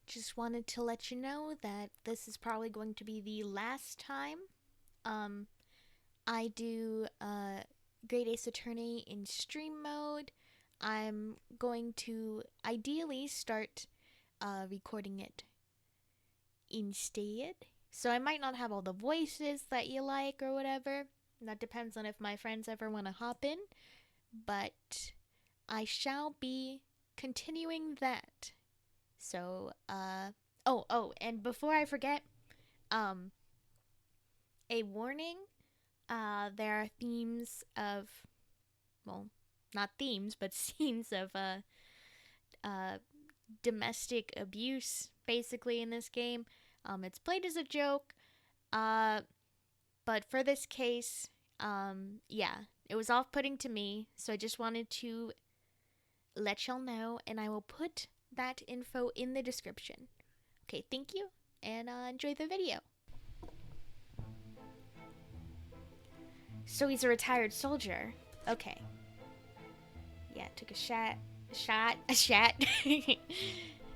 Just wanted to let you know that this is probably going to be the last time um, I do Great Ace Attorney in stream mode. I'm going to ideally start recording it instead. So I might not have all the voices that you like or whatever. That depends on if my friends ever want to hop in. But I shall be continuing that. So, and before I forget, um, a warning. There are themes of, well, not themes, but scenes of uh, domestic abuse, basically in this game. It's played as a joke. Uh, but for this case, yeah, it was off-putting to me, so I just wanted to let y'all know, and I will put that info in the description. Okay, thank you, and enjoy the video. So he's a retired soldier. Okay. Yeah, took a shot.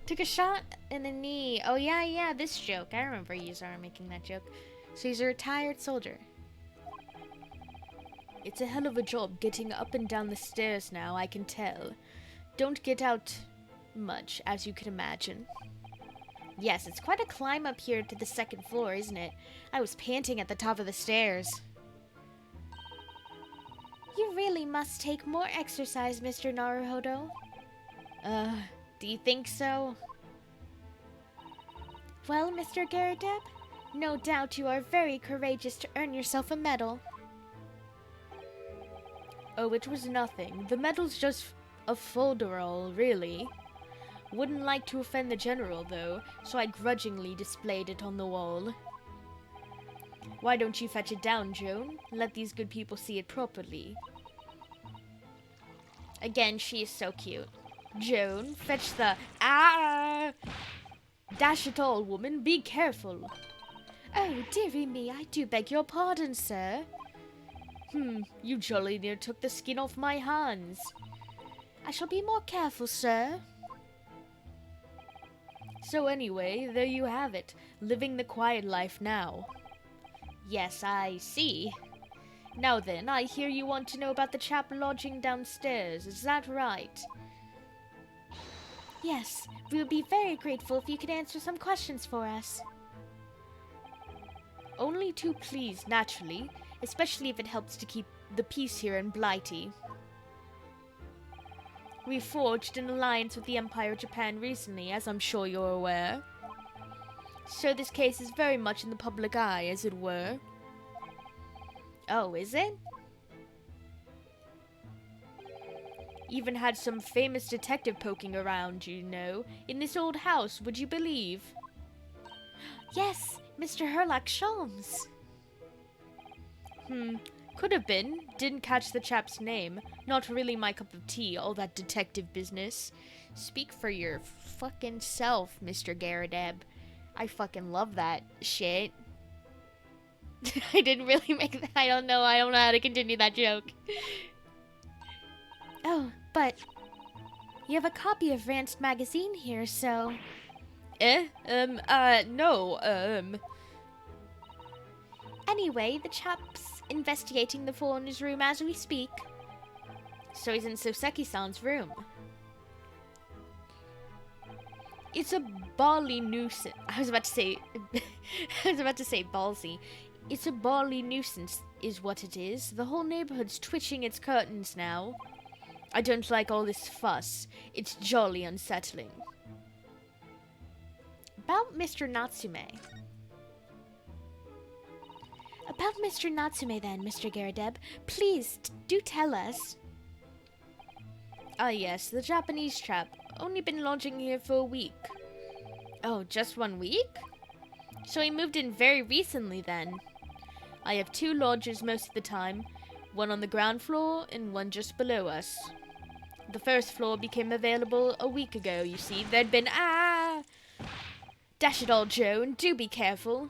Took a shot in the knee. Oh, yeah, this joke. I remember Yuzar making that joke. So he's a retired soldier. It's a hell of a job getting up and down the stairs now, I can tell. Don't get out much, as you can imagine. Yes, it's quite a climb up here to the second floor, isn't it? I was panting at the top of the stairs. You really must take more exercise, Mr. Naruhodo. Do you think so? Well, Mr. Garadeb, no doubt you are very courageous to earn yourself a medal. Oh, it was nothing. The medal's just a folderol, really. Wouldn't like to offend the general, though, so I grudgingly displayed it on the wall. Why don't you fetch it down, Joan? Let these good people see it properly. Again, she is so cute. Joan, fetch the... Ah! Dash it all, woman, be careful. Oh, dearie me, I do beg your pardon, sir. You jolly near took the skin off my hands. I shall be more careful, sir. So anyway, there you have it. Living the quiet life now. Yes, I see. Now then, I hear you want to know about the chap lodging downstairs, is that right? Yes, we would be very grateful if you could answer some questions for us. Only too pleased, naturally, especially if it helps to keep the peace here in Blighty. We forged an alliance with the Empire of Japan recently, as I'm sure you're aware. So this case is very much in the public eye, as it were. Oh, is it? Even had some famous detective poking around, you know, in this old house, would you believe? Yes, Mr. Herlock Sholmes. Could have been. Didn't catch the chap's name. Not really my cup of tea, all that detective business. Speak for your fucking self, Mr. Garadeb. I fucking love that shit. I didn't really make that. I don't know how to continue that joke. Oh, but you have a copy of Rant's magazine here, so... No. Anyway, the chap's investigating the fall in his room as we speak. So he's in Soseki-san's room. It's a bally nuisance. I was about to say ballsy. It's a bally nuisance, is what it is. The whole neighborhood's twitching its curtains now. I don't like all this fuss. It's jolly unsettling. About Mr. Natsume. About Mr. Natsume then, Mr. Garadeb. Please, do tell us. Ah yes, the Japanese chap. Only been lodging here for a week. Oh, just 1 week? So he moved in very recently then. I have 2 lodgers most of the time. One on the ground floor and one just below us. The first floor became available a week ago, you see. There'd been... Dash it all, Joan. Do be careful.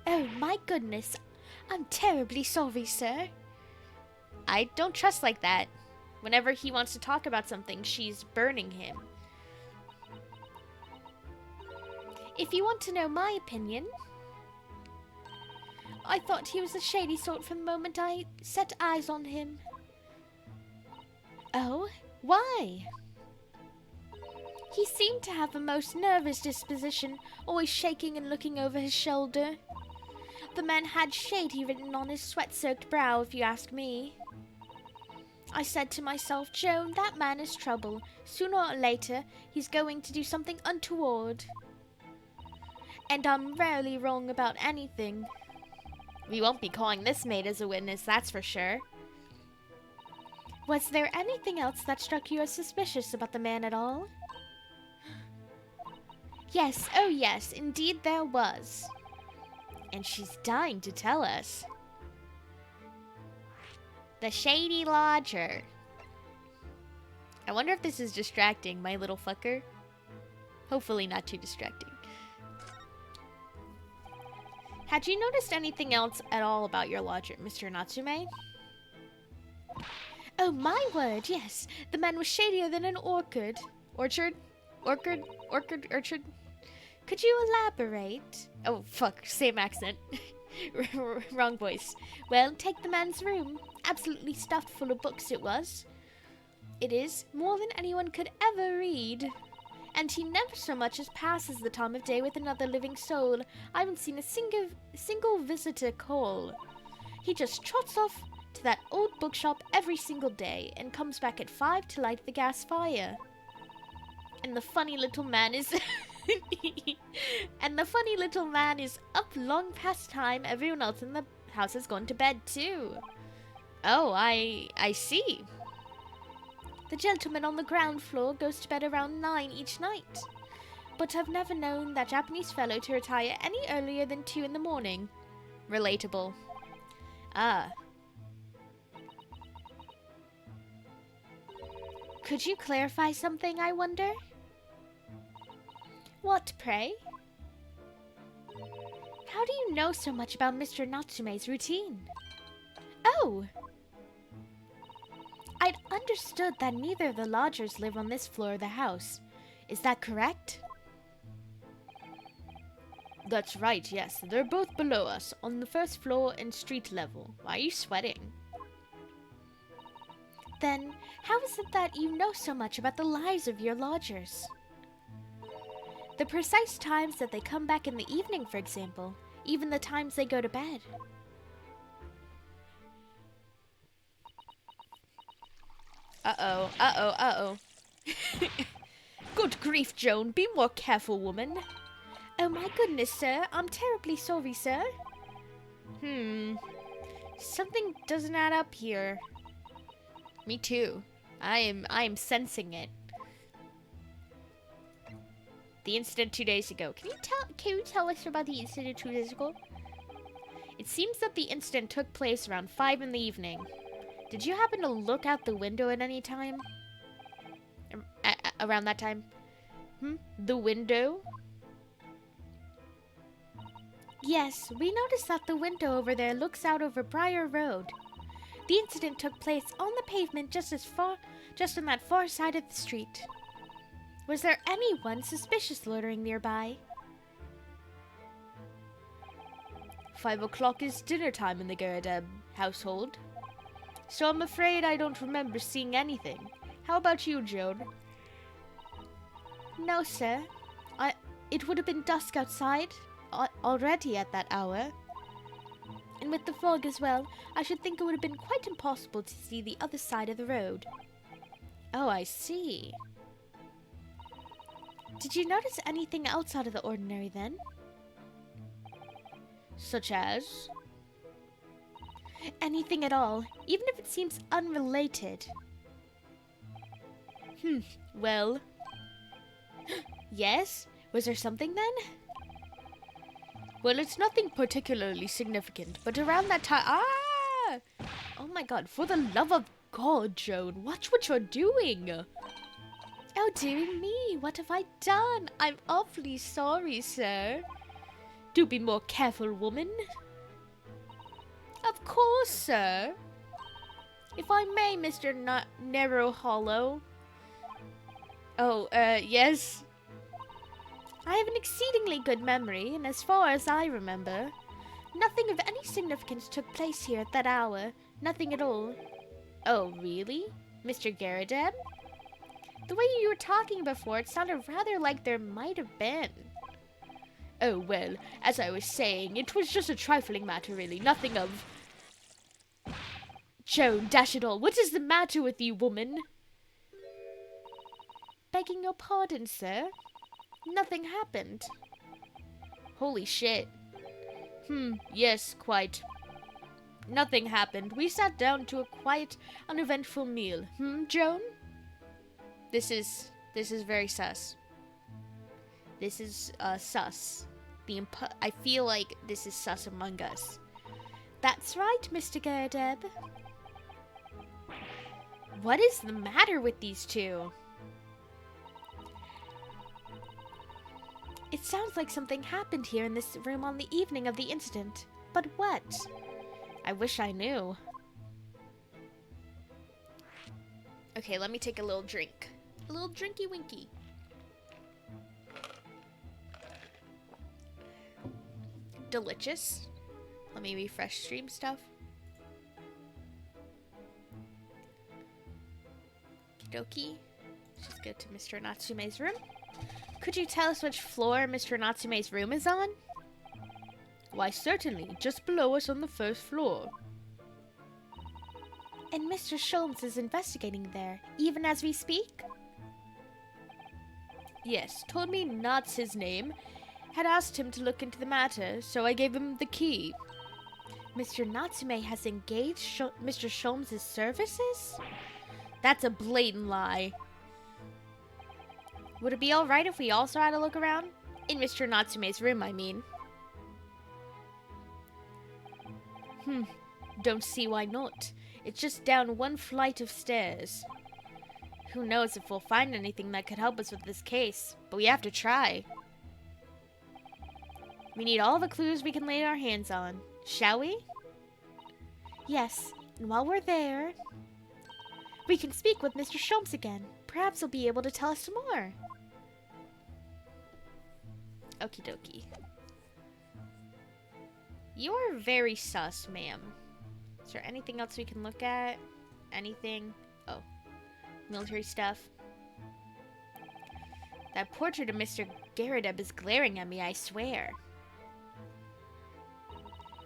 Oh, my goodness. I'm terribly sorry, sir. I don't trust like that. Whenever he wants to talk about something, she's burning him. If you want to know my opinion, I thought he was a shady sort from the moment I set eyes on him. Oh, why? He seemed to have a most nervous disposition, always shaking and looking over his shoulder. The man had shady written on his sweat-soaked brow, if you ask me. I said to myself, Joan, that man is trouble. Sooner or later, he's going to do something untoward. And I'm rarely wrong about anything. We won't be calling this maid as a witness, that's for sure. Was there anything else that struck you as suspicious about the man at all? Yes, oh yes, indeed there was. And she's dying to tell us. The shady lodger. I wonder if this is distracting, my little fucker. Hopefully not too distracting. Had you noticed anything else at all about your lodger, Mr. Natsume? Oh my word, yes. The man was shadier than an orchard. Orchard? Orchard? Could you elaborate? Oh, fuck, same accent. Wrong voice. Well, take the man's room. Absolutely stuffed full of books it was. It is, more than anyone could ever read. And he never so much as passes the time of day with another living soul. I haven't seen a single visitor call. He just trots off to that old bookshop every single day and comes back at 5 to light the gas fire. And the funny little man is... up long past time. Everyone else in the house has gone to bed too. Oh, I see. The gentleman on the ground floor goes to bed around 9 each night. But I've never known that Japanese fellow to retire any earlier than 2 in the morning. Relatable. Ah. Could you clarify something, I wonder? What, pray? How do you know so much about Mr. Natsume's routine? Oh! I'd understood that neither of the lodgers live on this floor of the house. Is that correct? That's right, yes. They're both below us, on the first floor and street level. Why are you sweating? Then, how is it that you know so much about the lives of your lodgers? The precise times that they come back in the evening, for example. Even the times they go to bed. Uh-oh. Good grief, Joan. Be more careful, woman. Oh my goodness, sir. I'm terribly sorry, sir. Something doesn't add up here. Me too. I am sensing it. The incident 2 days ago. Can you tell us about the incident 2 days ago? It seems that the incident took place around 5 in the evening. Did you happen to look out the window at any time? Around that time? The window? Yes, we noticed that the window over there looks out over Briar Road. The incident took place on the pavement just on that far side of the street. Was there anyone suspicious loitering nearby? 5 o'clock is dinner time in the Garrett household. So I'm afraid I don't remember seeing anything. How about you, Joan? No, sir. It would have been dusk outside already at that hour. And with the fog as well, I should think it would have been quite impossible to see the other side of the road. Oh, I see. Did you notice anything else out of the ordinary then? Such as? Anything at all, even if it seems unrelated. Well. Yes? Was there something then? Well, it's nothing particularly significant, but around that time... Ah! Oh my god, for the love of God, Joan, watch what you're doing! Oh, dearie me, what have I done? I'm awfully sorry, sir. Do be more careful, woman. Of course, sir. If I may, Mr. Narrow Hollow. Oh, yes. I have an exceedingly good memory, and as far as I remember, nothing of any significance took place here at that hour. Nothing at all. Oh, really? Mr. Garrideb? The way you were talking before, it sounded rather like there might have been. Oh, well, as I was saying, it was just a trifling matter, really. Nothing of... Joan, dash it all, what is the matter with you, woman? Begging your pardon, sir. Nothing happened. Holy shit. Yes, quite. Nothing happened. We sat down to a quiet, uneventful meal. Joan? This is very sus. This is, sus. I feel like this is sus among us. That's right, Mr. Garrideb. What is the matter with these two? It sounds like something happened here in this room on the evening of the incident. But what? I wish I knew. Okay, let me take a little drink. A little drinky winky. Delicious. Let me refresh stream stuff. Okie dokie. Let's just go to Mr. Natsume's room. Could you tell us which floor Mr. Natsume's room is on? Why, certainly. Just below us on the first floor. And Mr. Sholmes is investigating there, even as we speak? Yes, told me Nat's his name. Had asked him to look into the matter, so I gave him the key. Mr. Natsume has engaged Mr. Sholmes' services? That's a blatant lie. Would it be alright if we also had a look around? In Mr. Natsume's room, I mean. Don't see why not. It's just down one flight of stairs. Who knows if we'll find anything that could help us with this case, but we have to try. We need all the clues we can lay our hands on, shall we? Yes, and while we're there, we can speak with Mr. Sholmes again. Perhaps he'll be able to tell us some more. Okie dokie. You're very sus, ma'am. Is there anything else we can look at? Anything? Oh. Military stuff. That portrait of Mr. Garrideb is glaring at me, I swear.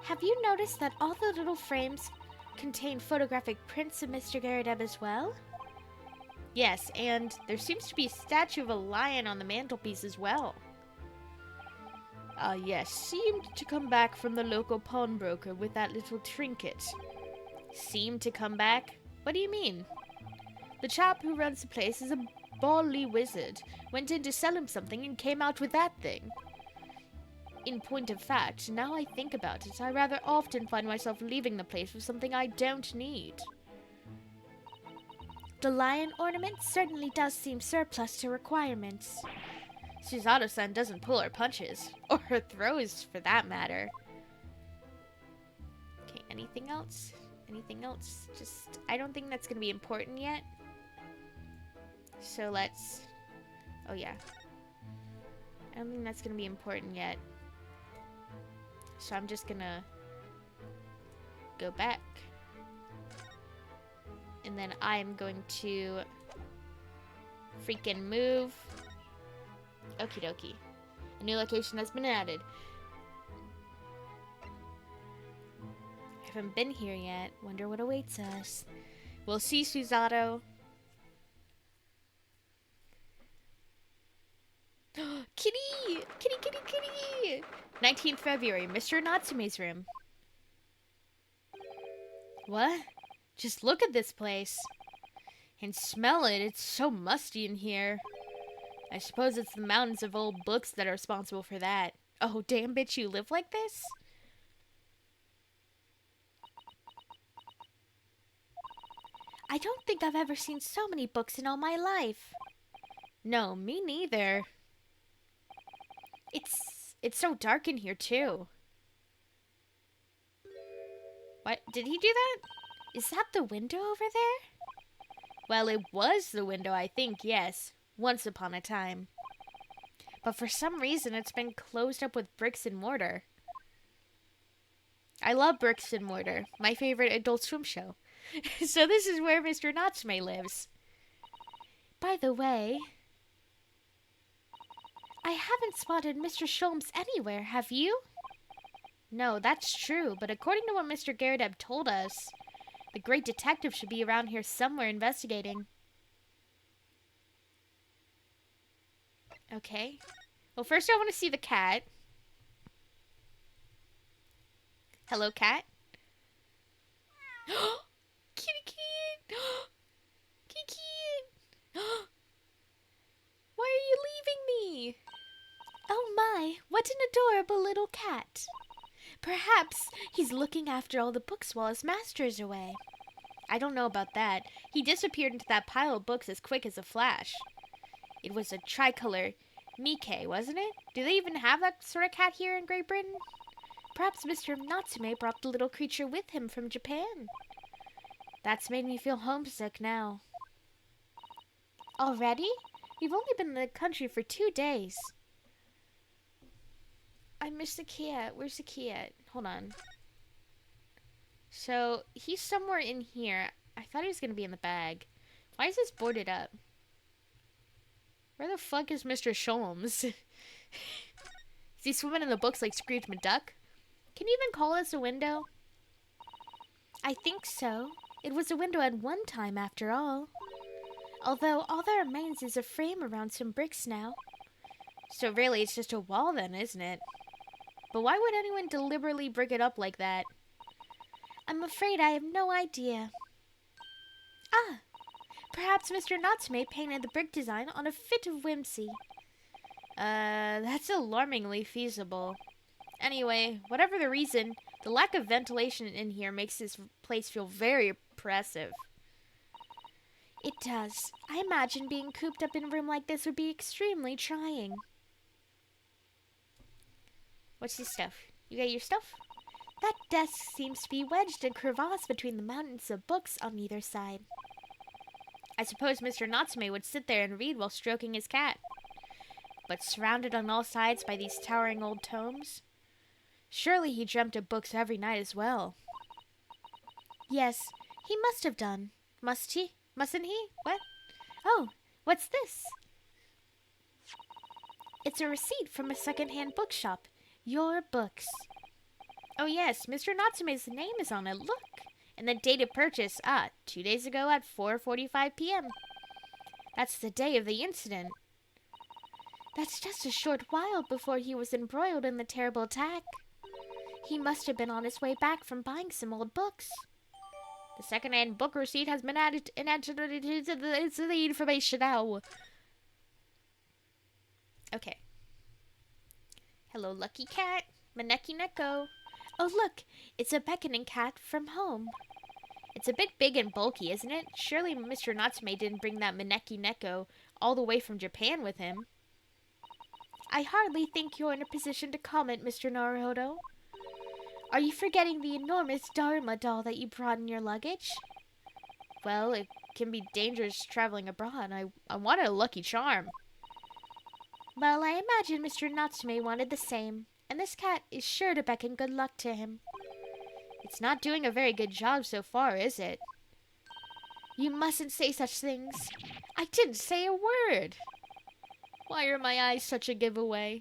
Have you noticed that all the little frames contain photographic prints of Mr. Garrideb as well? Yes, and there seems to be a statue of a lion on the mantelpiece as well. Yes, seemed to come back from the local pawnbroker with that little trinket. Seemed to come back? What do you mean? The chap who runs the place is a bally wizard. Went in to sell him something and came out with that thing. In point of fact, now I think about it, I rather often find myself leaving the place with something I don't need. The lion ornament certainly does seem surplus to requirements. Susato-san doesn't pull her punches. Or her throws, for that matter. Okay, anything else? Anything else? Just, I don't think that's going to be important yet. So let's... Oh, yeah. I don't think that's going to be important yet. So I'm just going to go back. And then I'm going to freaking move. Okie dokie. A new location has been added. Haven't been here yet. Wonder what awaits us. We'll see, Susato. Kitty! Kitty, kitty, kitty! 19th February, Mr. Natsume's room. What? Just look at this place. And smell it. It's so musty in here. I suppose it's the mountains of old books that are responsible for that. Oh, damn bitch, you live like this? I don't think I've ever seen so many books in all my life. No, me neither. It's so dark in here, too. What? Did he do that? Is that the window over there? Well, it was the window, I think, yes. Once upon a time. But for some reason, it's been closed up with bricks and mortar. I love bricks and mortar, my favorite Adult Swim show. So this is where Mr. Natsume lives. By the way, I haven't spotted Mr. Sholmes anywhere, have you? No, that's true, but according to what Mr. Garrideb told us, the great detective should be around here somewhere investigating. Okay. Well, first I want to see the cat. Hello, cat. Kitty kitty! Kitty kitty! Why are you leaving me? Oh my, what an adorable little cat. Perhaps he's looking after all the books while his master is away. I don't know about that. He disappeared into that pile of books as quick as a flash. It was a tricolor Mike, wasn't it? Do they even have that sort of cat here in Great Britain? Perhaps Mr. Natsume brought the little creature with him from Japan. That's made me feel homesick now. Already? We've only been in the country for 2 days. I miss the cat. Where's the cat? Hold on. So, he's somewhere in here. I thought he was going to be in the bag. Why is this boarded up? Where the fuck is Mr. Sholmes? Is he swimming in the books like Scrooge McDuck? Can you even call this a window? I think so. It was a window at one time, after all. Although all that remains is a frame around some bricks now. So really, it's just a wall then, isn't it? But why would anyone deliberately brick it up like that? I'm afraid I have no idea. Ah! Perhaps Mr. Natsume painted the brick design on a fit of whimsy. That's alarmingly feasible. Anyway, whatever the reason, the lack of ventilation in here makes this place feel very oppressive. It does. I imagine being cooped up in a room like this would be extremely trying. What's this stuff? You got your stuff? That desk seems to be wedged in a crevasse between the mountains of books on either side. I suppose Mr. Natsume would sit there and read while stroking his cat. But surrounded on all sides by these towering old tomes, surely he dreamt of books every night as well. Yes, he must have done. Must he? Mustn't he? What? Oh, what's this? It's a receipt from a second-hand bookshop. Your books. Oh yes, Mr. Natsume's name is on it. Look. And the date of purchase, 2 days ago at 4:45 p.m. That's the day of the incident. That's just a short while before he was embroiled in the terrible attack. He must have been on his way back from buying some old books. The second-hand book receipt has been added to the information now. Okay. Hello, lucky cat. Maneki Neko. Oh, look. It's a beckoning cat from home. It's a bit big and bulky, isn't it? Surely Mr. Natsume didn't bring that Maneki Neko all the way from Japan with him. I hardly think you're in a position to comment, Mr. Naruhodo. Are you forgetting the enormous Dharma doll that you brought in your luggage? Well, it can be dangerous traveling abroad. I wanted a lucky charm. Well, I imagine Mr. Natsume wanted the same, and this cat is sure to beckon good luck to him. It's not doing a very good job so far, is it? You mustn't say such things. I didn't say a word. Why are my eyes such a giveaway?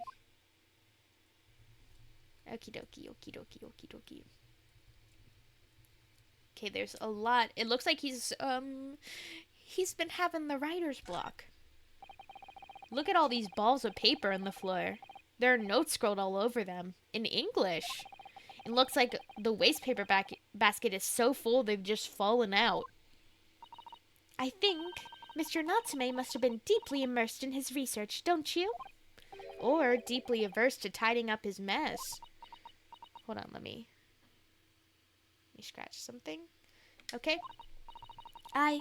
Okie dokie, okie dokie, okie dokie. Okay, there's a lot. It looks like he's been having the writer's block. Look at all these balls of paper on the floor. There are notes scrolled all over them, in English. It looks like the waste paper basket is so full they've just fallen out. I think Mr. Natsume must have been deeply immersed in his research, don't you? Or deeply averse to tidying up his mess. Hold on, let me scratch something. Okay. I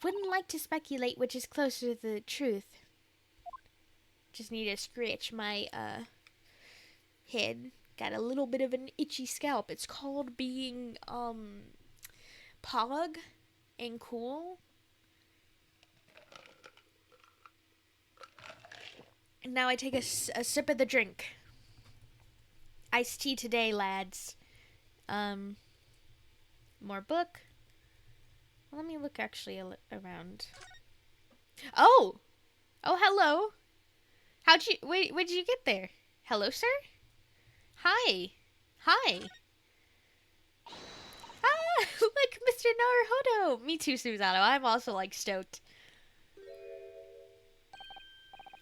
wouldn't like to speculate which is closer to the truth. Just need to scratch my head. Got a little bit of an itchy scalp. It's called being pog and cool. Now I take a sip of the drink. Iced tea today, lads. More book. Well, let me look actually around. Oh! Oh, hello. Where'd you get there? Hello, sir? Hi. Hi. Ah, look, Mr. Naruhodo. Me too, Susanoo. I'm also, like, stoked.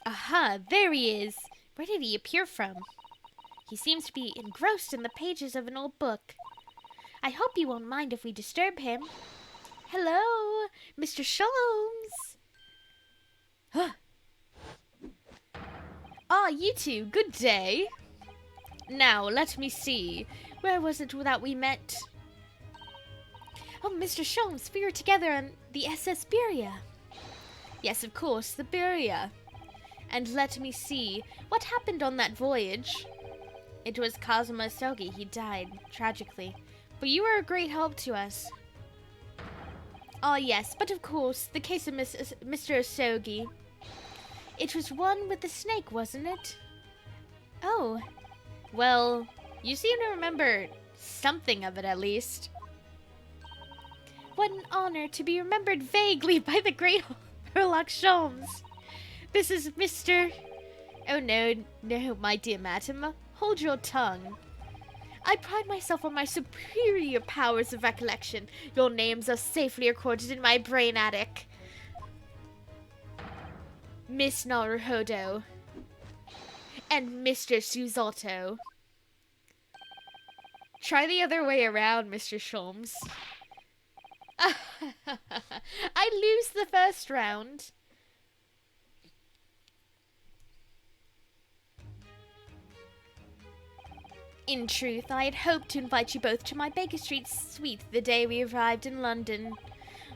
Aha, there he is. Where did he appear from? He seems to be engrossed in the pages of an old book. I hope you won't mind if we disturb him. Hello, Mr. Sholmes. Ah, you two, good day. Now, let me see. Where was it that we met? Oh, Mr. Sholmes, we were together on the SS Beria. Yes, of course, the Beria. And let me see. What happened on that voyage? It was Kazuma Sogi. He died, tragically. But you were a great help to us. Ah, yes, but of course, the case of Mr. Osogi. It was one with the snake, wasn't it? Oh. Well, you seem to remember something of it, at least. What an honor to be remembered vaguely by the great Herlock Sholmes. This is Mr. Oh, no, my dear madam. Hold your tongue. I pride myself on my superior powers of recollection. Your names are safely recorded in my brain attic. Miss Naruhodo. And Mr. Suzato. Try the other way around, Mr. Sholmes. I lose the first round. In truth, I had hoped to invite you both to my Baker Street suite the day we arrived in London.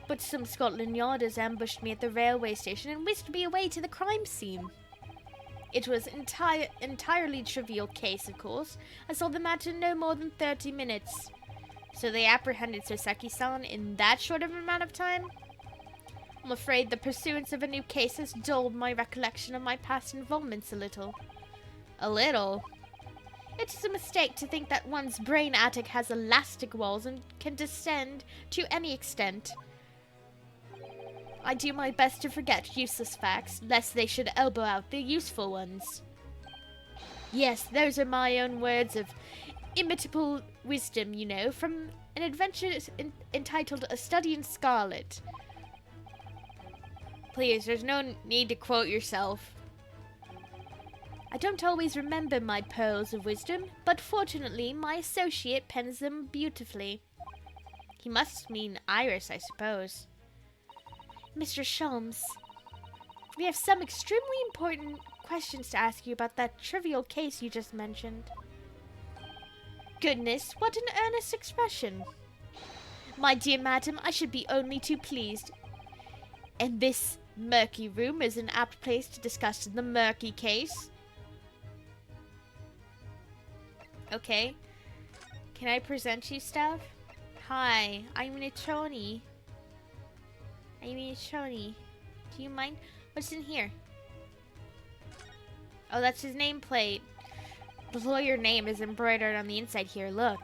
But some Scotland Yarders ambushed me at the railway station and whisked me away to the crime scene. It was entirely trivial case, of course. I saw the matter in no more than 30 minutes. So they apprehended Soseki-san in that short of an amount of time? I'm afraid the pursuance of a new case has dulled my recollection of my past involvements a little. A little? It is a mistake to think that one's brain attic has elastic walls and can descend to any extent. I do my best to forget useless facts, lest they should elbow out the useful ones. Yes, those are my own words of imitable wisdom, you know, from an adventure entitled A Study in Scarlet. Please, there's no need to quote yourself. I don't always remember my pearls of wisdom, but fortunately my associate pens them beautifully. He must mean Iris, I suppose. Mr. Sholmes, we have some extremely important questions to ask you about that trivial case you just mentioned. Goodness, what an earnest expression. My dear madam, I should be only too pleased. And this murky room is an apt place to discuss the murky case. Okay. Can I present you stuff? Hi, I'm an attorney. Do you mind? What's in here? Oh, that's his nameplate. The lawyer name is embroidered on the inside here. Look.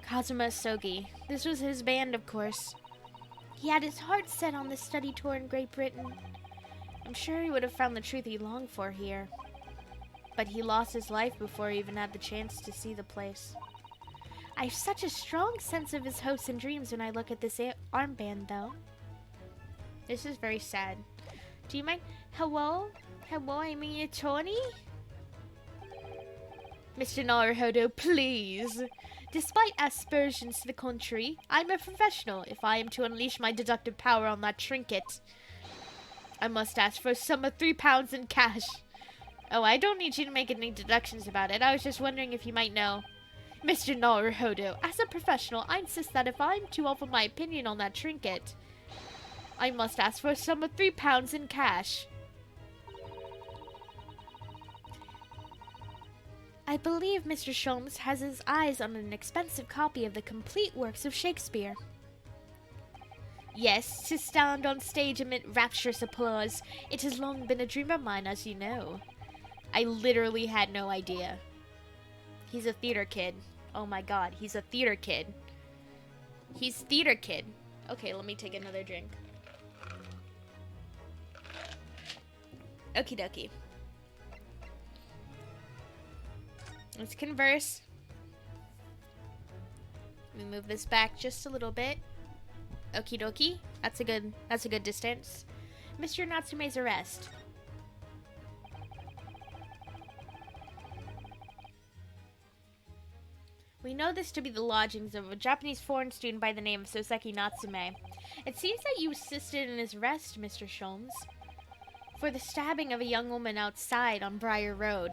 Kazuma Sogi. This was his band, of course. He had his heart set on the study tour in Great Britain. I'm sure he would have found the truth he longed for here. But he lost his life before he even had the chance to see the place. I have such a strong sense of his hopes and dreams when I look at this armband, though. This is very sad. Do you mind? Hello? Hello, I'm an attorney? Mr. Naruhodo, please. Despite aspersions to the contrary, I'm a professional. If I am to unleash my deductive power on that trinket, I must ask for a sum of £3 in cash. Oh, I don't need you to make any deductions about it. I was just wondering if you might know. Mr. Naruhodo, as a professional, I insist that if I'm to offer my opinion on that trinket, I must ask for a sum of £3 in cash. I believe Mr. Sholmes has his eyes on an expensive copy of the complete works of Shakespeare. Yes, to stand on stage amid rapturous applause. It has long been a dream of mine, as you know. I literally had no idea. He's a theater kid. Oh my god, he's a theater kid. He's theater kid. Okay, let me take another drink. Okie dokie. Let's converse. Let me move this back just a little bit. Okie dokie. That's a good distance. Mr. Natsume's arrest. We know this to be the lodgings of a Japanese foreign student by the name of Soseki Natsume. It seems that you assisted in his arrest, Mr. Sholmes, for the stabbing of a young woman outside on Briar Road.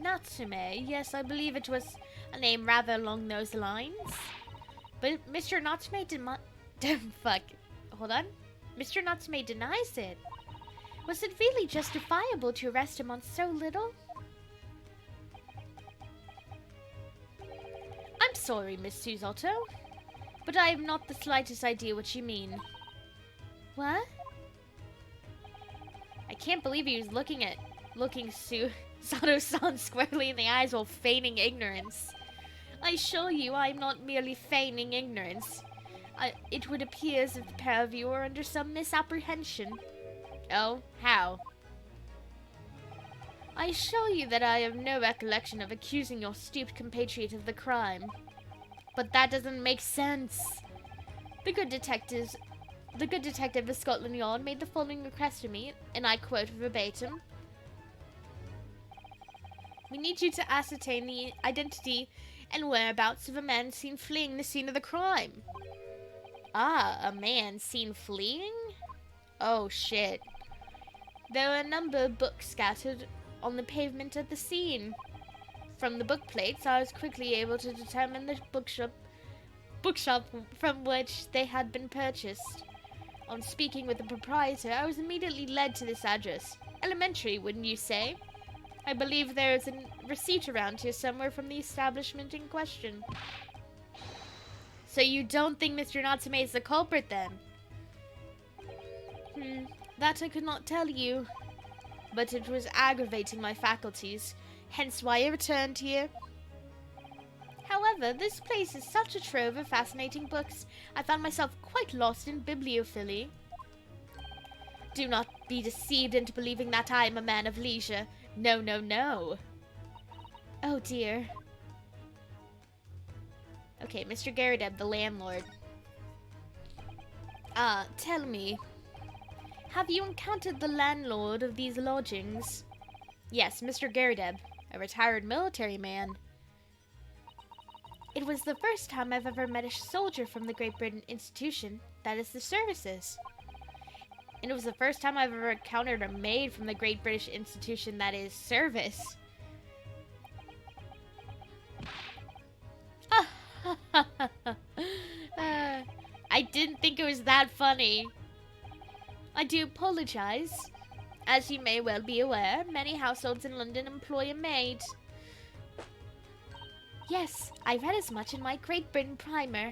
Natsume. Yes, I believe it was a name rather along those lines. But Mr. Natsume fuck. Hold on. Mr. Natsume denies it. Was it really justifiable to arrest him on so little? I'm sorry, Miss Suzoto, but I have not the slightest idea what you mean. What? I can't believe he was looking Sato-san squarely in the eyes while feigning ignorance. I assure you I am not merely feigning ignorance. It would appear as if the pair of you are under some misapprehension. Oh, how? I assure you that I have no recollection of accusing your stupid compatriot of the crime. But that doesn't make sense. The good detective of Scotland Yard made the following request to me, and I quote verbatim. We need you to ascertain the identity and whereabouts of a man seen fleeing the scene of the crime. Ah, a man seen fleeing? Oh shit. There were a number of books scattered on the pavement at the scene. From the book plates, I was quickly able to determine the bookshop from which they had been purchased. On speaking with the proprietor, I was immediately led to this address. Elementary, wouldn't you say? I believe there is a receipt around here somewhere from the establishment in question. So you don't think Mr. Natsume is the culprit, then? That I could not tell you. But it was aggravating my faculties, hence why I returned here. However, this place is such a trove of fascinating books, I found myself quite lost in bibliophily. Do not be deceived into believing that I am a man of leisure. No, no, no. Oh dear. Okay, Mr. Garadeb, the landlord. Tell me. Have you encountered the landlord of these lodgings? Yes, Mr. Garadeb, a retired military man. It was the first time I've ever met a soldier from the Great Britain institution, that is the services. And it was the first time I've ever encountered a maid from the Great British institution, that is service. I didn't think it was that funny. I do apologize. As you may well be aware, many households in London employ a maid. Yes, I read as much in my Great Britain primer.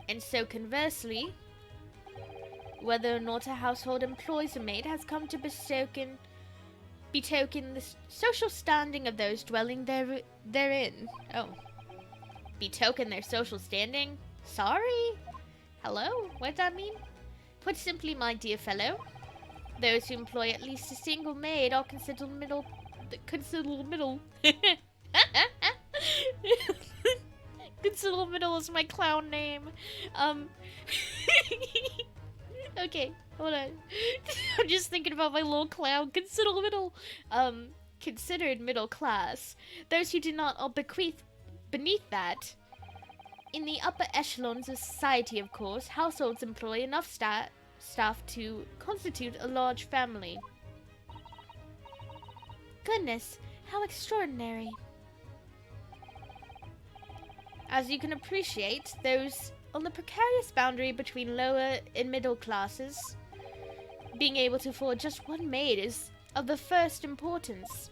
And so conversely, whether or not a household employs a maid has come to betoken the social standing of those dwelling therein. Oh. Betoken their social standing? Sorry? Hello? What does that mean? Put simply, my dear fellow, those who employ at least a single maid are considered middle. Considerable middle is my clown name. Okay, hold on. I'm just thinking about my little clown. Considered middle class. Those who do not are beneath that. In the upper echelons of society, of course, households employ enough staff to constitute a large family. Goodness, how extraordinary. As you can appreciate, those on the precarious boundary between lower and middle classes, being able to afford just one maid is of the first importance.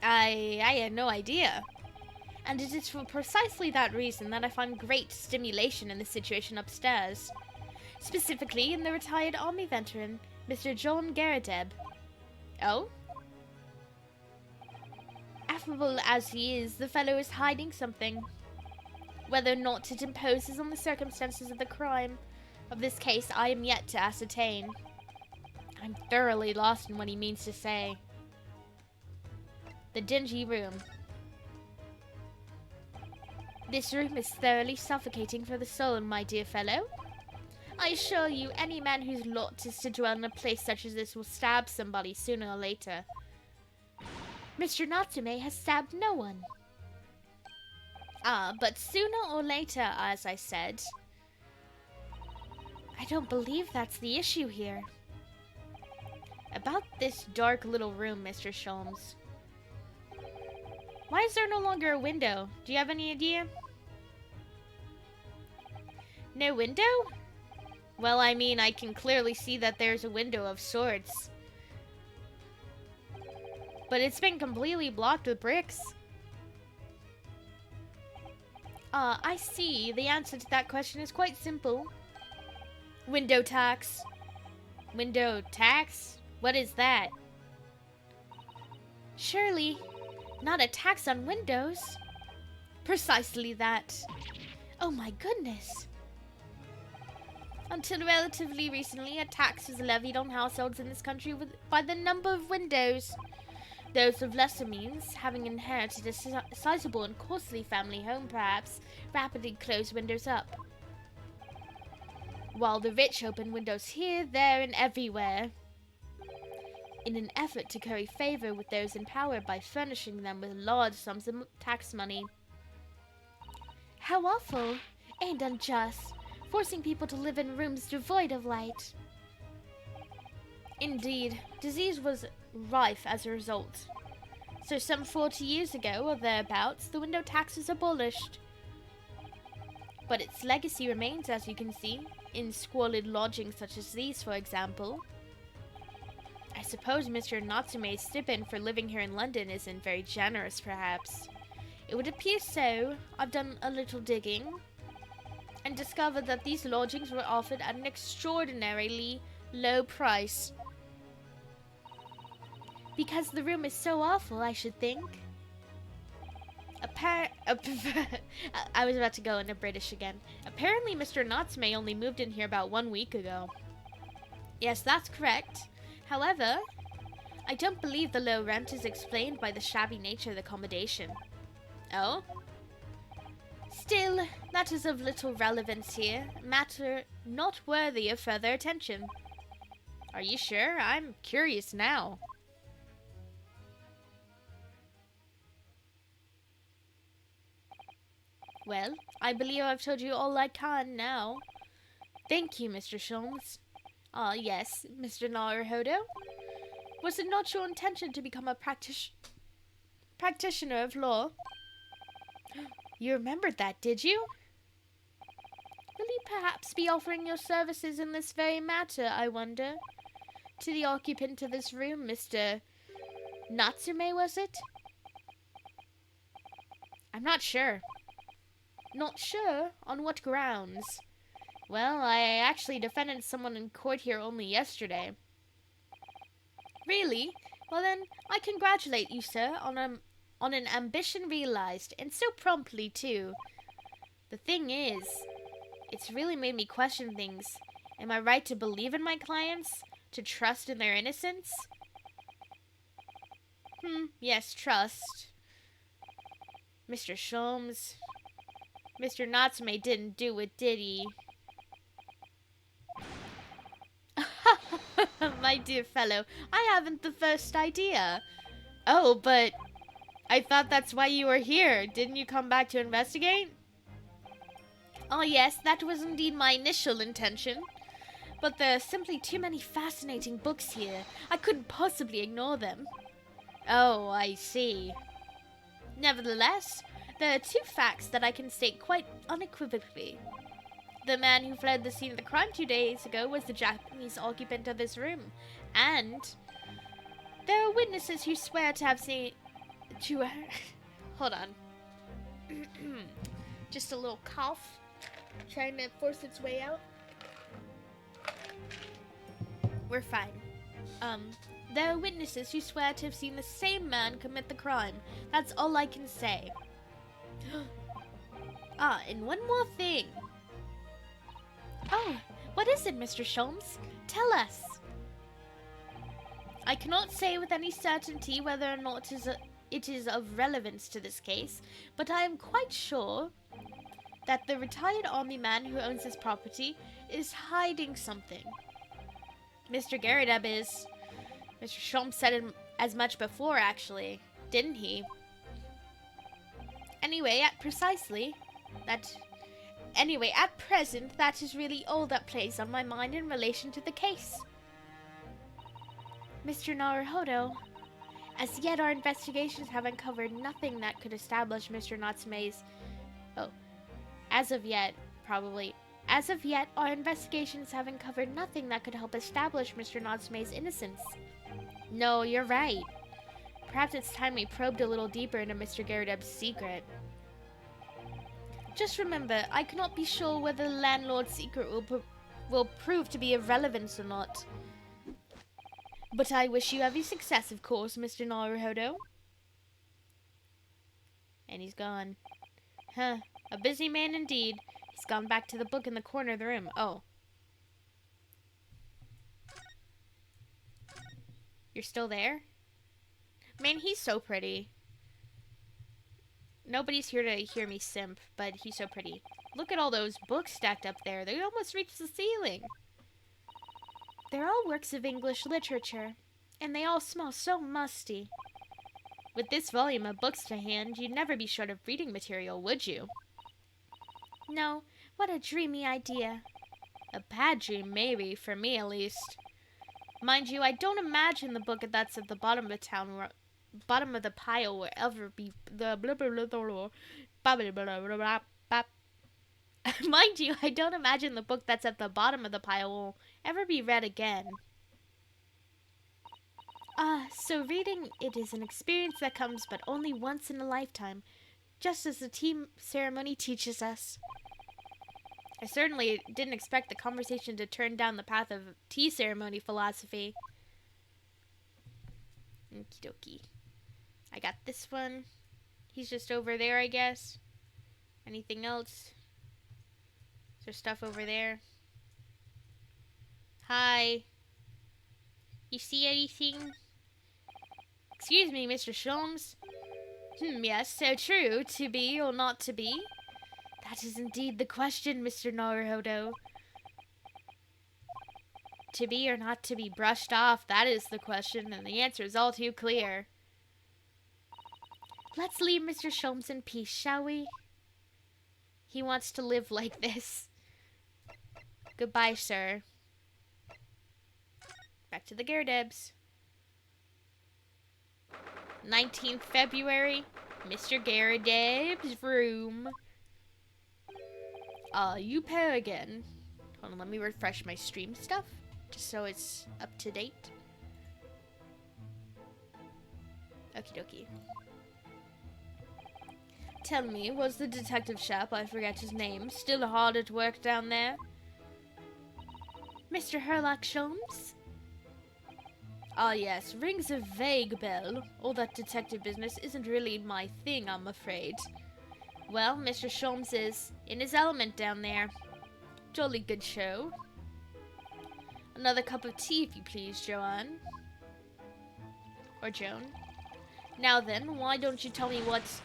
I had no idea. And it is for precisely that reason that I find great stimulation in the situation upstairs. Specifically in the retired army veteran, Mr. John Garadeb. Oh? Affable as he is, the fellow is hiding something. Whether or not it imposes on the circumstances of the crime of this case, I am yet to ascertain. I'm thoroughly lost in what he means to say. The dingy room. This room is thoroughly suffocating for the soul, my dear fellow. I assure you, any man whose lot is to dwell in a place such as this will stab somebody sooner or later. Mr. Natsume has stabbed no one. Ah, but sooner or later, as I said. I don't believe that's the issue here. About this dark little room, Mr. Sholmes. Why is there no longer a window? Do you have any idea? No window? Well, I mean, I can clearly see that there's a window of sorts. But it's been completely blocked with bricks. I see. The answer to that question is quite simple. Window tax. Window tax? What is that? Surely, not a tax on windows. Precisely that. Oh my goodness. Until relatively recently, a tax was levied on households in this country by the number of windows. Those of lesser means, having inherited a sizable and costly family home perhaps, rapidly closed windows up. While the rich open windows here, there, and everywhere, in an effort to curry favor with those in power by furnishing them with large sums of tax money. How awful and unjust, forcing people to live in rooms devoid of light. Indeed, disease was rife as a result. So some 40 years ago, or thereabouts, the window tax was abolished. But its legacy remains, as you can see, in squalid lodgings such as these, for example. I suppose Mr. Natsume's stipend for living here in London isn't very generous, perhaps. It would appear so. I've done a little digging and discovered that these lodgings were offered at an extraordinarily low price. Because the room is so awful, I should think. I was about to go into British again. Apparently, Mr. Natsume only moved in here about 1 week ago. Yes, that's correct. However, I don't believe the low rent is explained by the shabby nature of the accommodation. Oh? Still, that is of little relevance here. A matter not worthy of further attention. Are you sure? I'm curious now. Well, I believe I've told you all I can now. Thank you, Mr. Sholmes. Ah, yes, Mr. Naruhodo. Was it not your intention to become a practitioner of law? You remembered that, did you? Will you perhaps be offering your services in this very matter, I wonder? To the occupant of this room, Mr. Natsume, was it? I'm not sure. Not sure? On what grounds? Well, I actually defended someone in court here only yesterday. Really? Well then, I congratulate you, sir, on an ambition realized, and so promptly, too. The thing is, it's really made me question things. Am I right to believe in my clients? To trust in their innocence? Yes, trust. Mr. Sholmes. Mr. Natsume didn't do it, did he? My dear fellow, I haven't the first idea. Oh, but I thought that's why you were here. Didn't you come back to investigate? Oh yes, that was indeed my initial intention. But there are simply too many fascinating books here. I couldn't possibly ignore them. Oh, I see. Nevertheless, there are two facts that I can state quite unequivocally. The man who fled the scene of the crime 2 days ago was the Japanese occupant of this room. And there are witnesses who swear to have seen... Hold on. Just a little cough. Trying to force its way out. We're fine. There are witnesses who swear to have seen the same man commit the crime. That's all I can say. And one more thing. Oh, what is it, Mr. Sholmes? Tell us. I cannot say with any certainty whether or not it is of relevance to this case, but I am quite sure that the retired army man who owns this property is hiding something. Mr. Garrideb is. Mr. Sholmes said as much before, actually, didn't he? Anyway, at present, that is really all that plays on my mind in relation to the case. Mr. Naruhodo, as yet our investigations have uncovered nothing that could establish Mr. Natsume's... As of yet, our investigations have uncovered nothing that could help establish Mr. Natsume's innocence. No, you're right. Perhaps it's time we probed a little deeper into Mr. Garrideb's secret. Just remember, I cannot be sure whether the landlord's secret will prove to be of relevance or not. But I wish you every success, of course, Mr. Naruhodo. And he's gone. Huh, a busy man indeed. He's gone back to the book in the corner of the room. Oh. You're still there? Man, he's so pretty. Nobody's here to hear me simp, but he's so pretty. Look at all those books stacked up there. They almost reach the ceiling. They're all works of English literature, and they all smell so musty. With this volume of books to hand, you'd never be short of reading material, would you? No, what a dreamy idea. A bad dream, maybe, for me at least. Mind you, I don't imagine the book that's at the bottom of the bottom of the pile will ever be the blah blah blah blah blah blah blah. Mind you, I don't imagine the book that's at the bottom of the pile will ever be read again. So reading it is an experience that comes but only once in a lifetime, just as the tea ceremony teaches us. I certainly didn't expect the conversation to turn down the path of tea ceremony philosophy. Okie dokie. I got this one. He's just over there, I guess. Anything else? Is there stuff over there? Hi. You see anything? Excuse me, Mr. Sholmes. Yes, so true. To be or not to be? That is indeed the question, Mr. Naruhodo. To be or not to be brushed off, that is the question, and the answer is all too clear. Let's leave Mr. Sholmes in peace, shall we? He wants to live like this. Goodbye, sir. Back to the Garridebs. 19th February, Mr. Garrideb's room. You pair again. Hold on, let me refresh my stream stuff, just so it's up to date. Okie dokie. Tell me, was the detective chap, I forget his name, still hard at work down there? Mr. Herlock Sholmes? Ah yes, rings a vague bell. All that detective business isn't really my thing, I'm afraid. Well, Mr. Sholmes is in his element down there. Jolly good show. Another cup of tea, if you please, Joanne. Or Joan. Now then, why don't you tell me what's...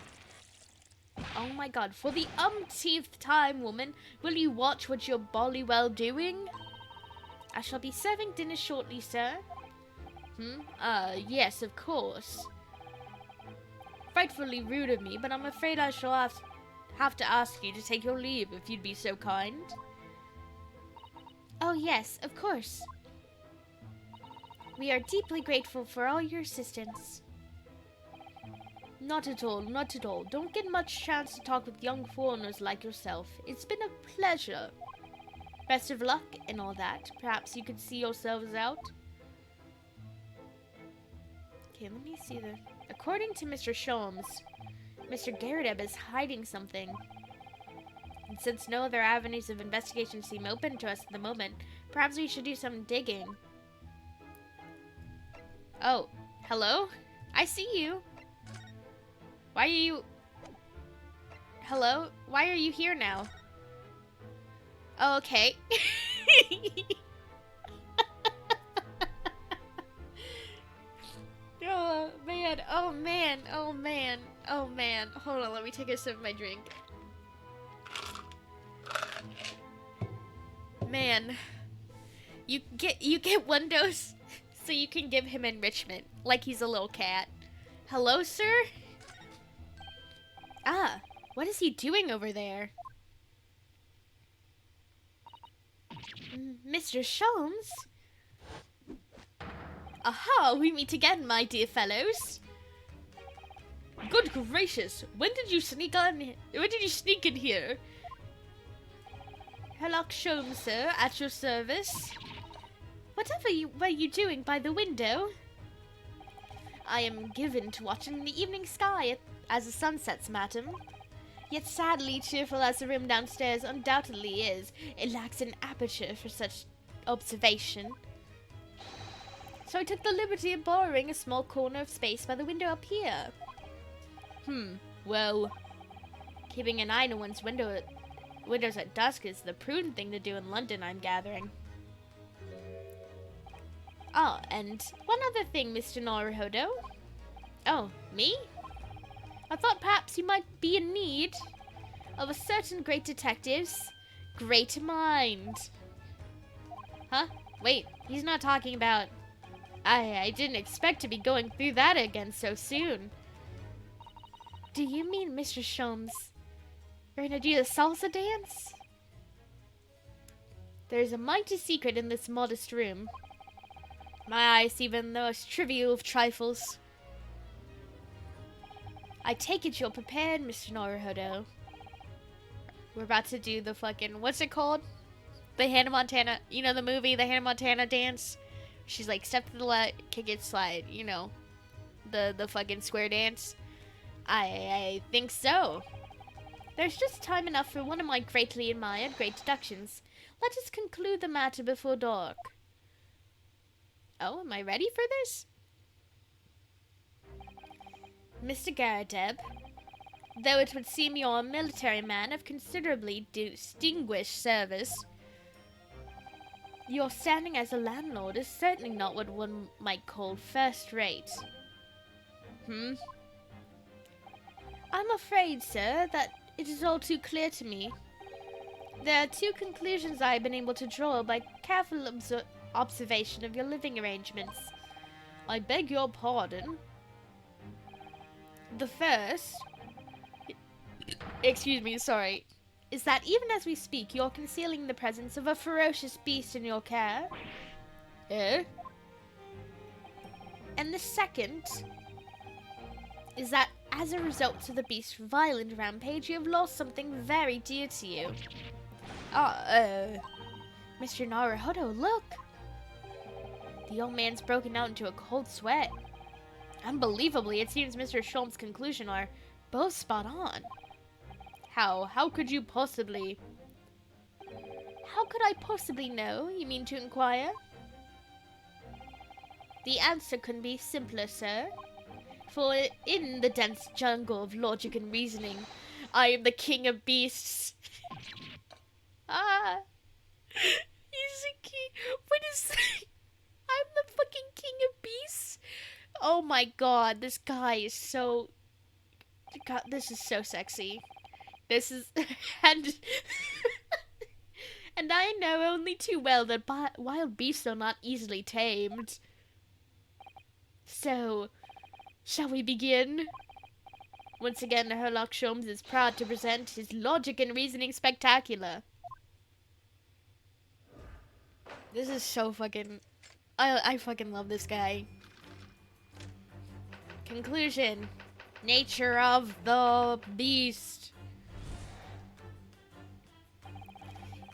Oh my god, for the umpteenth time, woman, will you watch what you're bolly well doing? I shall be serving dinner shortly, sir. Yes, of course. Frightfully rude of me, but I'm afraid I shall have to ask you to take your leave, if you'd be so kind. Oh yes, of course. We are deeply grateful for all your assistance. Not at all, not at all. Don't get much chance to talk with young foreigners like yourself. It's been a pleasure. Best of luck and all that. Perhaps you could see yourselves out. Okay, let me see the... According to Mr. Sholmes, Mr. Garrideb is hiding something. And since no other avenues of investigation seem open to us at the moment, perhaps we should do some digging. Oh, hello? I see you. Why are you... Hello? Why are you here now? Oh, okay. Oh, man. Oh, man. Oh, man. Oh, man. Hold on, let me take a sip of my drink. Man. You get one dose so you can give him enrichment. Like he's a little cat. Hello, sir? Ah, what is he doing over there? Mr. Sholmes? Aha, we meet again, my dear fellows. Good gracious, when did you sneak in here? Herlock Sholmes, sir, at your service. Whatever were you doing by the window? I am given to watching the evening sky as the sun sets, madam. Yet sadly, cheerful as the room downstairs undoubtedly is, it lacks an aperture for such observation. So I took the liberty of borrowing a small corner of space by the window up here. Well, keeping an eye on one's windows at dusk is the prudent thing to do in London, I'm gathering. Oh, and one other thing, Mr. Naruhodo. Oh, me? I thought perhaps you might be in need of a certain great detective's great mind. Huh? Wait, he's not talking about... I didn't expect to be going through that again so soon. Do you mean, Mr. Sholmes, you're gonna do the salsa dance? There's a mighty secret in this modest room. My eyes see even the most trivial of trifles. I take it you're prepared, Mr. Naruhodo. We're about to do the fucking... What's it called? The Hannah Montana... You know the movie, the Hannah Montana dance? She's like, step to the left, kick it, slide. You know. The fucking square dance. I think so. There's just time enough for one of my greatly admired great deductions. Let us conclude the matter before dark. Oh, am I ready for this? Mr. Garadeb, though it would seem you're a military man of considerably distinguished service, your standing as a landlord is certainly not what one might call first-rate. I'm afraid, sir, that it is all too clear to me. There are two conclusions I have been able to draw by careful observation of your living arrangements. I beg your pardon. The first, excuse me, sorry, is that even as we speak, you're concealing the presence of a ferocious beast in your care. Eh? And the second is that as a result of the beast's violent rampage, you have lost something very dear to you. Mr. Naruhodo, look! The old man's broken out into a cold sweat. Unbelievably, it seems Mr. Sholmes' conclusions are both spot on. How could you possibly... How could I possibly know, you mean to inquire? The answer couldn't be simpler, sir. For in the dense jungle of logic and reasoning, I am the king of beasts. He's a king. What is that? I'm the fucking king of beasts? Oh my god, this guy is so... God, this is so sexy. This is... and... and I know only too well that wild beasts are not easily tamed. So... Shall we begin? Once again, Herlock Sholmes is proud to present his logic and reasoning spectacular. This is so fucking... I fucking love this guy. Conclusion. Nature of the beast.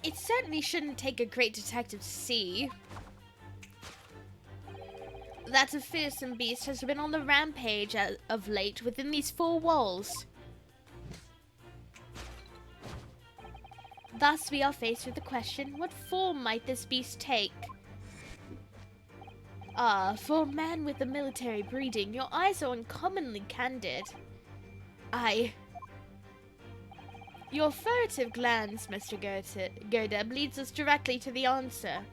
It certainly shouldn't take a great detective to see that a fearsome beast has been on the rampage of late within these four walls. Thus we are faced with the question, what form might this beast take? Ah, for a man with a military breeding, your eyes are uncommonly candid. Aye. Your furtive glance, Mr. Gerdeb, leads us directly to the answer.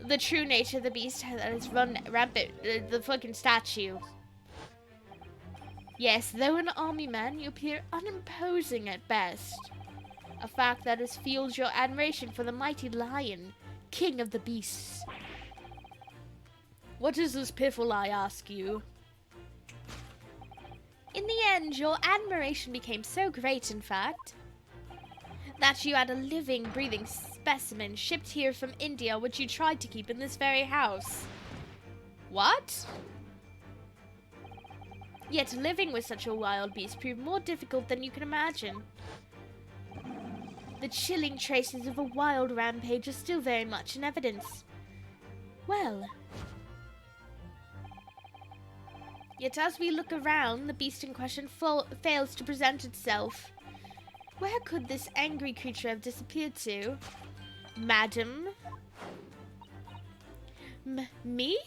The true nature of the beast has run rampant, the fucking statue. Yes, though an army man, you appear unimposing at best. A fact that has fueled your admiration for the mighty lion, king of the beasts. What is this piffle, I ask you? In the end, your admiration became so great, in fact, that you had a living, breathing specimen shipped here from India which you tried to keep in this very house. What? Yet living with such a wild beast proved more difficult than you can imagine. The chilling traces of a wild rampage are still very much in evidence. Well, yet as we look around, the beast in question fails to present itself. Where could this angry creature have disappeared to? Madam? Me?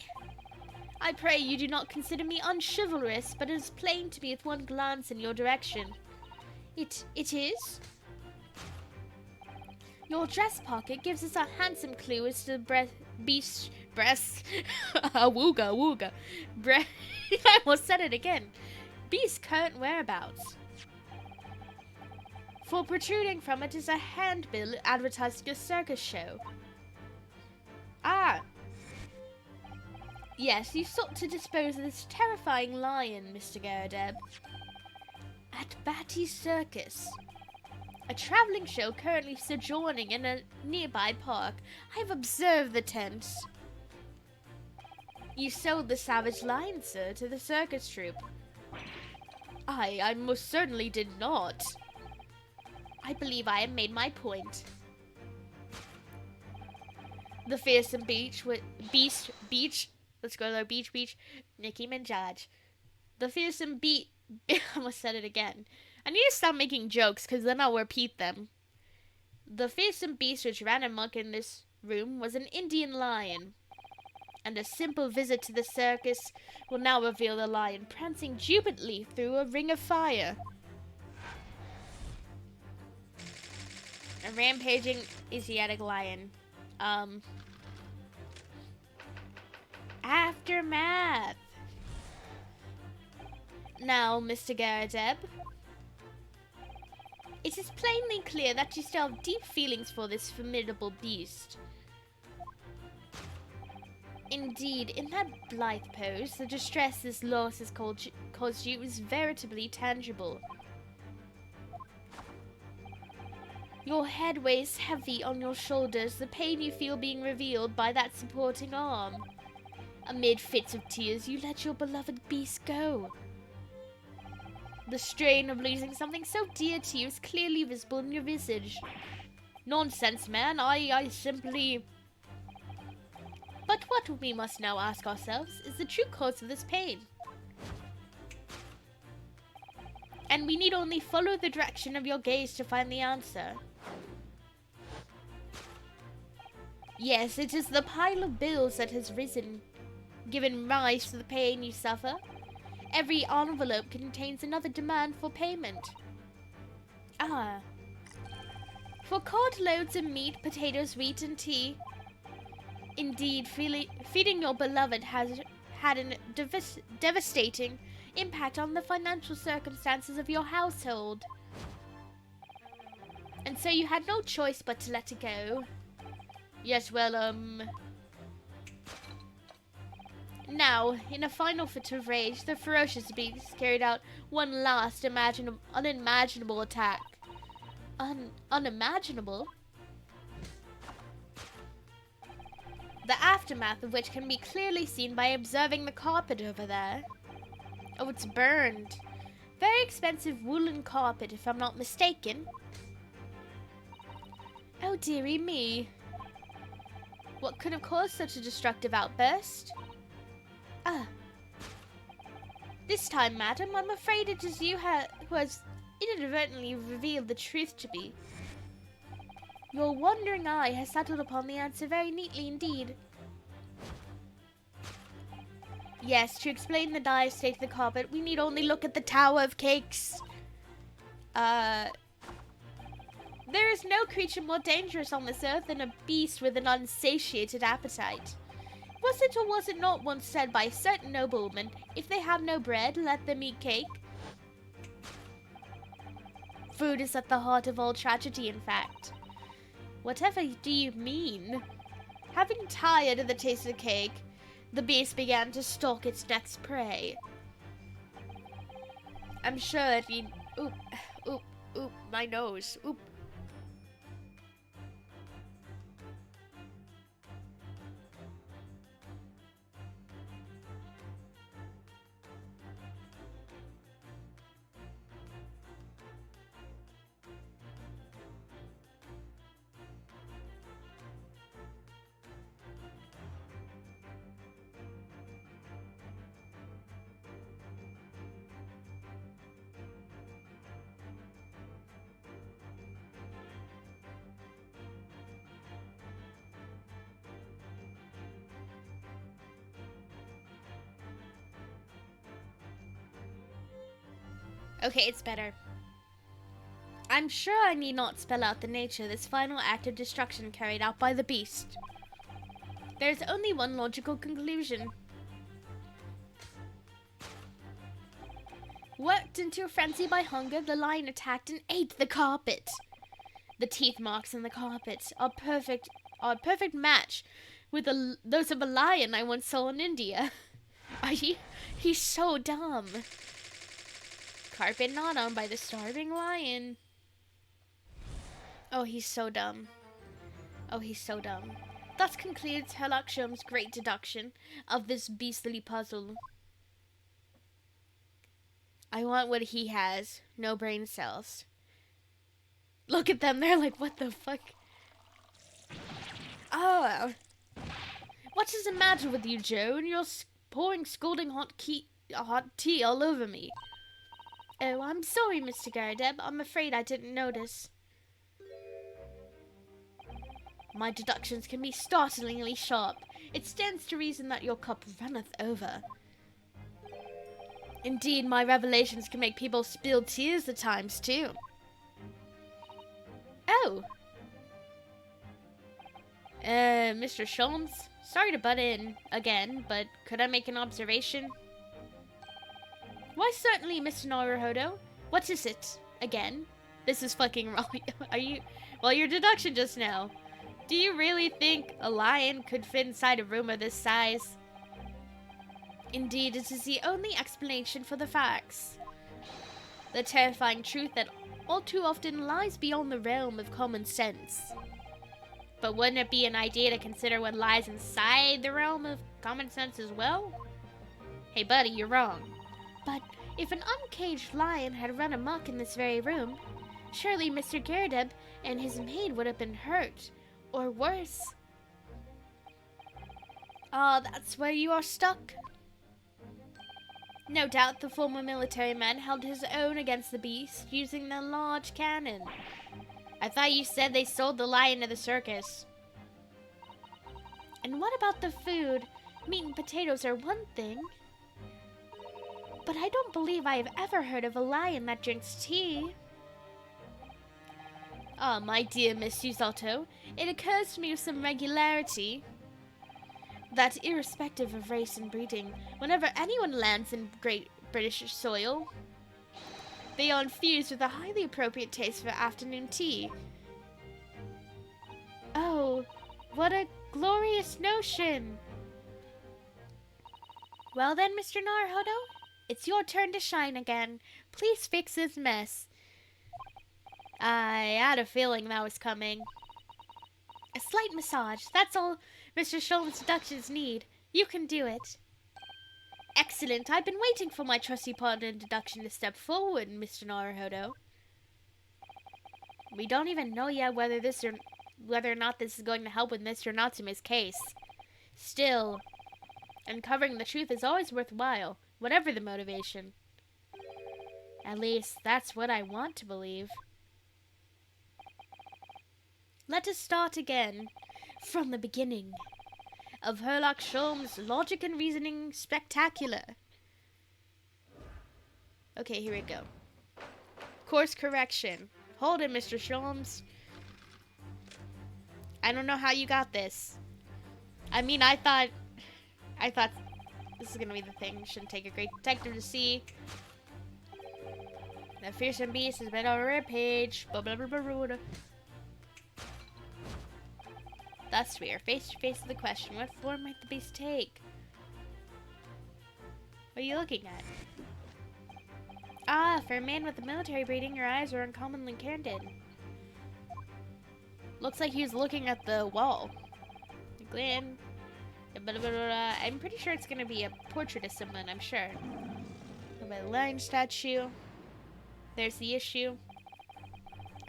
I pray you do not consider me unchivalrous, but it is plain to me with one glance in your direction. It is? Your dress pocket gives us a handsome clue as to the beast's breast. Wooga. I almost said it again. Beast's current whereabouts. For protruding from it is a handbill advertising a circus show. Ah. Yes, you sought to dispose of this terrifying lion, Mr. Gerdeb. At Batty's Circus. A travelling show currently sojourning in a nearby park. I have observed the tents. You sold the savage lion, sir, to the circus troupe. I most certainly did not. I believe I have made my point. The fearsome beast. Let's go there, beach. Nicki Minaj. The fearsome I almost said it again. I need to stop making jokes, because then I'll repeat them. The fearsome beast which ran amok in this room was an Indian lion. And a simple visit to the circus will now reveal the lion prancing jubilantly through a ring of fire. A rampaging Asiatic lion. Aftermath. Now, Mr. Gerdeb, it is plainly clear that you still have deep feelings for this formidable beast. Indeed, in that blithe pose, the distress this loss has caused you is veritably tangible. Your head weighs heavy on your shoulders, the pain you feel being revealed by that supporting arm. Amid fits of tears, you let your beloved beast go. The strain of losing something so dear to you is clearly visible in your visage. Nonsense, man, I simply... But what we must now ask ourselves is the true cause of this pain. And we need only follow the direction of your gaze to find the answer. Yes, it is the pile of bills that has risen, given rise to the pain you suffer. Every envelope contains another demand for payment. Ah. For cartloads of meat, potatoes, wheat, and tea. Indeed, feeding your beloved has had a devastating impact on the financial circumstances of your household. And so you had no choice but to let it go. Yes, well, Now, in a final fit of rage, the ferocious beast carried out one last unimaginable attack. Unimaginable? The aftermath of which can be clearly seen by observing the carpet over there. Oh, it's burned. Very expensive woolen carpet, if I'm not mistaken. Oh, dearie me. What could have caused such a destructive outburst? Ah. This time, madam, I'm afraid it is you who has inadvertently revealed the truth to me. Your wandering eye has settled upon the answer very neatly indeed. Yes, to explain the dire state of the carpet, we need only look at the Tower of Cakes. There is no creature more dangerous on this earth than a beast with an unsatiated appetite. Was it or was it not once said by a certain nobleman, if they have no bread, let them eat cake? Food is at the heart of all tragedy, in fact. Whatever do you mean? Having tired of the taste of the cake, the beast began to stalk its next prey. I'm sure if you... Oop, oop, oop, my nose. Oop. Okay, it's better. I'm sure I need not spell out the nature of this final act of destruction carried out by the beast. There's only one logical conclusion. Worked into a frenzy by hunger, the lion attacked and ate the carpet. The teeth marks in the carpet are a perfect match with those of a lion I once saw in India. He's so dumb. Carpet gnawed on by the starving lion. Oh, he's so dumb. Oh, he's so dumb. Thus concludes Herlock Sholmes' great deduction of this beastly puzzle. I want what he has. No brain cells. Look at them. They're like, what the fuck? Oh. What is the matter with you, Joe? You're pouring scalding hot tea all over me. Oh, I'm sorry, Mr. Garadeb. I'm afraid I didn't notice. My deductions can be startlingly sharp. It stands to reason that your cup runneth over. Indeed, my revelations can make people spill tears at times, too. Oh. Mr. Sholmes? Sorry to butt in again, but could I make an observation? Why, certainly, Mr. Naruhodo. What is it? Again? This is fucking wrong. Are you... Well, your deduction just now. Do you really think a lion could fit inside a room of this size? Indeed, it is the only explanation for the facts. The terrifying truth that all too often lies beyond the realm of common sense. But wouldn't it be an idea to consider what lies inside the realm of common sense as well? Hey buddy, you're wrong. But if an uncaged lion had run amok in this very room, surely Mr. Garadeb and his maid would have been hurt. Or worse. Ah, that's where you are stuck. No doubt the former military man held his own against the beast, using the large cannon. I thought you said they sold the lion to the circus. And what about the food? Meat and potatoes are one thing. But I don't believe I have ever heard of a lion that drinks tea. Ah, my dear Miss Usalto, it occurs to me with some regularity that irrespective of race and breeding, whenever anyone lands in Great British soil, they are infused with a highly appropriate taste for afternoon tea. Oh, what a glorious notion! Well then, Mr. Naruhodo, it's your turn to shine again. Please fix this mess. I had a feeling that was coming. A slight massage. That's all Mr. Sholmes' deductions need. You can do it. Excellent. I've been waiting for my trusty partner in deduction to step forward, Mr. Naruhodo. We don't even know yet whether or not this is going to help with Mr. Natsume's case. Still, uncovering the truth is always worthwhile, whatever the motivation. At least, that's what I want to believe. Let us start again, from the beginning. of Herlock Sholmes' logic and reasoning spectacular. Okay, here we go. Course correction. Hold it, Mr. Sholmes. I don't know how you got this. I mean, I thought this is gonna be the thing. Shouldn't take a great detective to see. That fearsome beast has been on a rampage. Blah, blah, blah, blah, blah. Thus we are face to face with the question: what form might the beast take? What are you looking at? Ah, for a man with a military breeding, your eyes are uncommonly candid. Looks like he's looking at the wall. Glenn. I'm pretty sure it's gonna be a portrait of someone, I'm sure. A lion statue. There's the issue.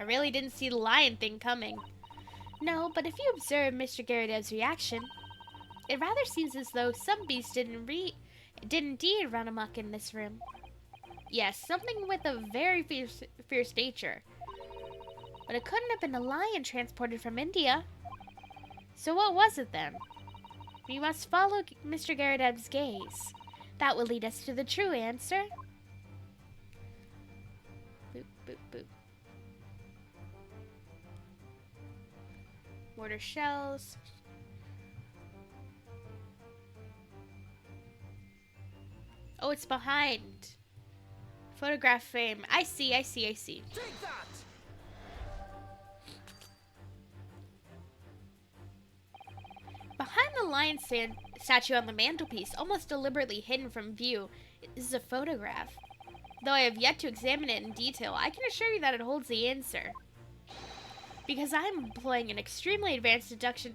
I really didn't see the lion thing coming. No, but if you observe Mr. Garrideb's reaction, it rather seems as though some beast did indeed run amok in this room. Yes, something with a very fierce nature. But it couldn't have been a lion transported from India. So what was it then? We must follow Mr. Garrideb's gaze. That will lead us to the true answer. Boop, boop, boop. Mortar shells. Oh, it's behind. Photograph frame. I see. Take that! Behind the lion statue on the mantelpiece, almost deliberately hidden from view, is a photograph. Though I have yet to examine it in detail, I can assure you that it holds the answer. Because I'm employing an extremely advanced detection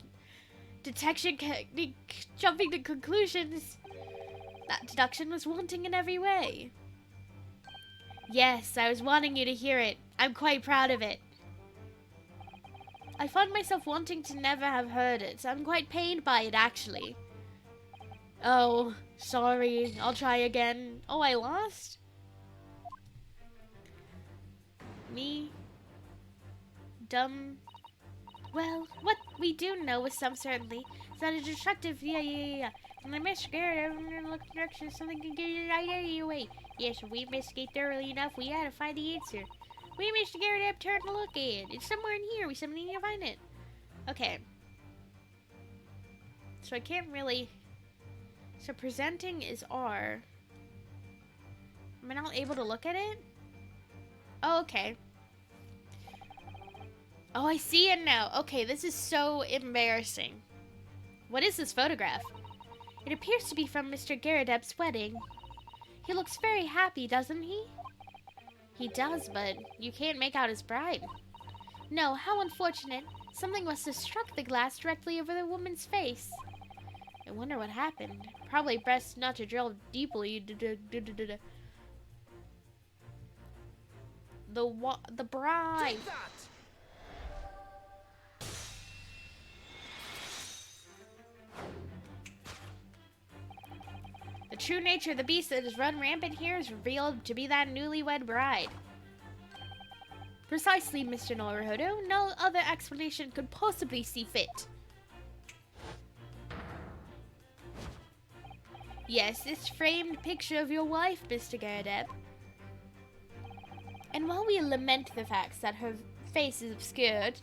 technique, jumping to conclusions. That deduction was wanting in every way. Yes, I was wanting you to hear it. I'm quite proud of it. I find myself wanting to never have heard it. I'm quite pained by it, actually. Oh, sorry. I'll try again. Oh, I lost? Me? Dumb? Well, what we do know with some certainty is that a destructive, yeah. And I missed Garrett, I'm gonna look in direction something can get it right out of your way. Yes, if we investigate thoroughly enough, we gotta find the answer. We Mr. Garrett have turned to look at it. It's somewhere in here. We simply need to find it. Okay. So I can't really... So presenting is R. Am I not able to look at it? Oh, okay. Oh, I see it now. Okay, this is so embarrassing. What is this photograph? It appears to be from Mr. Garrideb's wedding. He looks very happy, doesn't he? He does, but you can't make out his bride. No, how unfortunate. Something must have struck the glass directly over the woman's face. I wonder what happened. Probably best not to drill deeply. The bride. The true nature of the beast that has run rampant here is revealed to be that newlywed bride. Precisely, Mr. Naruhodo. No other explanation could possibly see fit. Yes, this framed picture of your wife, Mr. Garrideb. And while we lament the fact that her face is obscured,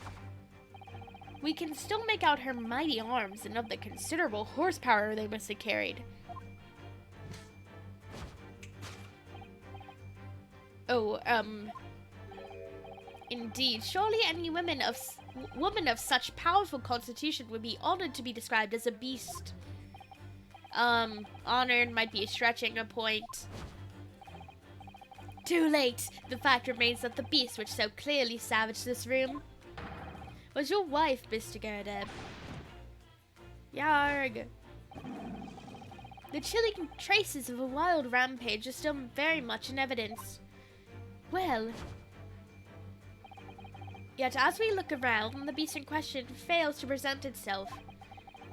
we can still make out her mighty arms and of the considerable horsepower they must have carried. Oh, indeed. Surely any woman of such powerful constitution would be honored to be described as a beast. Honored might be stretching a point. Too late. The fact remains that the beast which so clearly savaged this room was your wife, Mr. Garrideb. Yarg. The chilling traces of a wild rampage are still very much in evidence. Well, yet as we look around, the beast in question fails to present itself.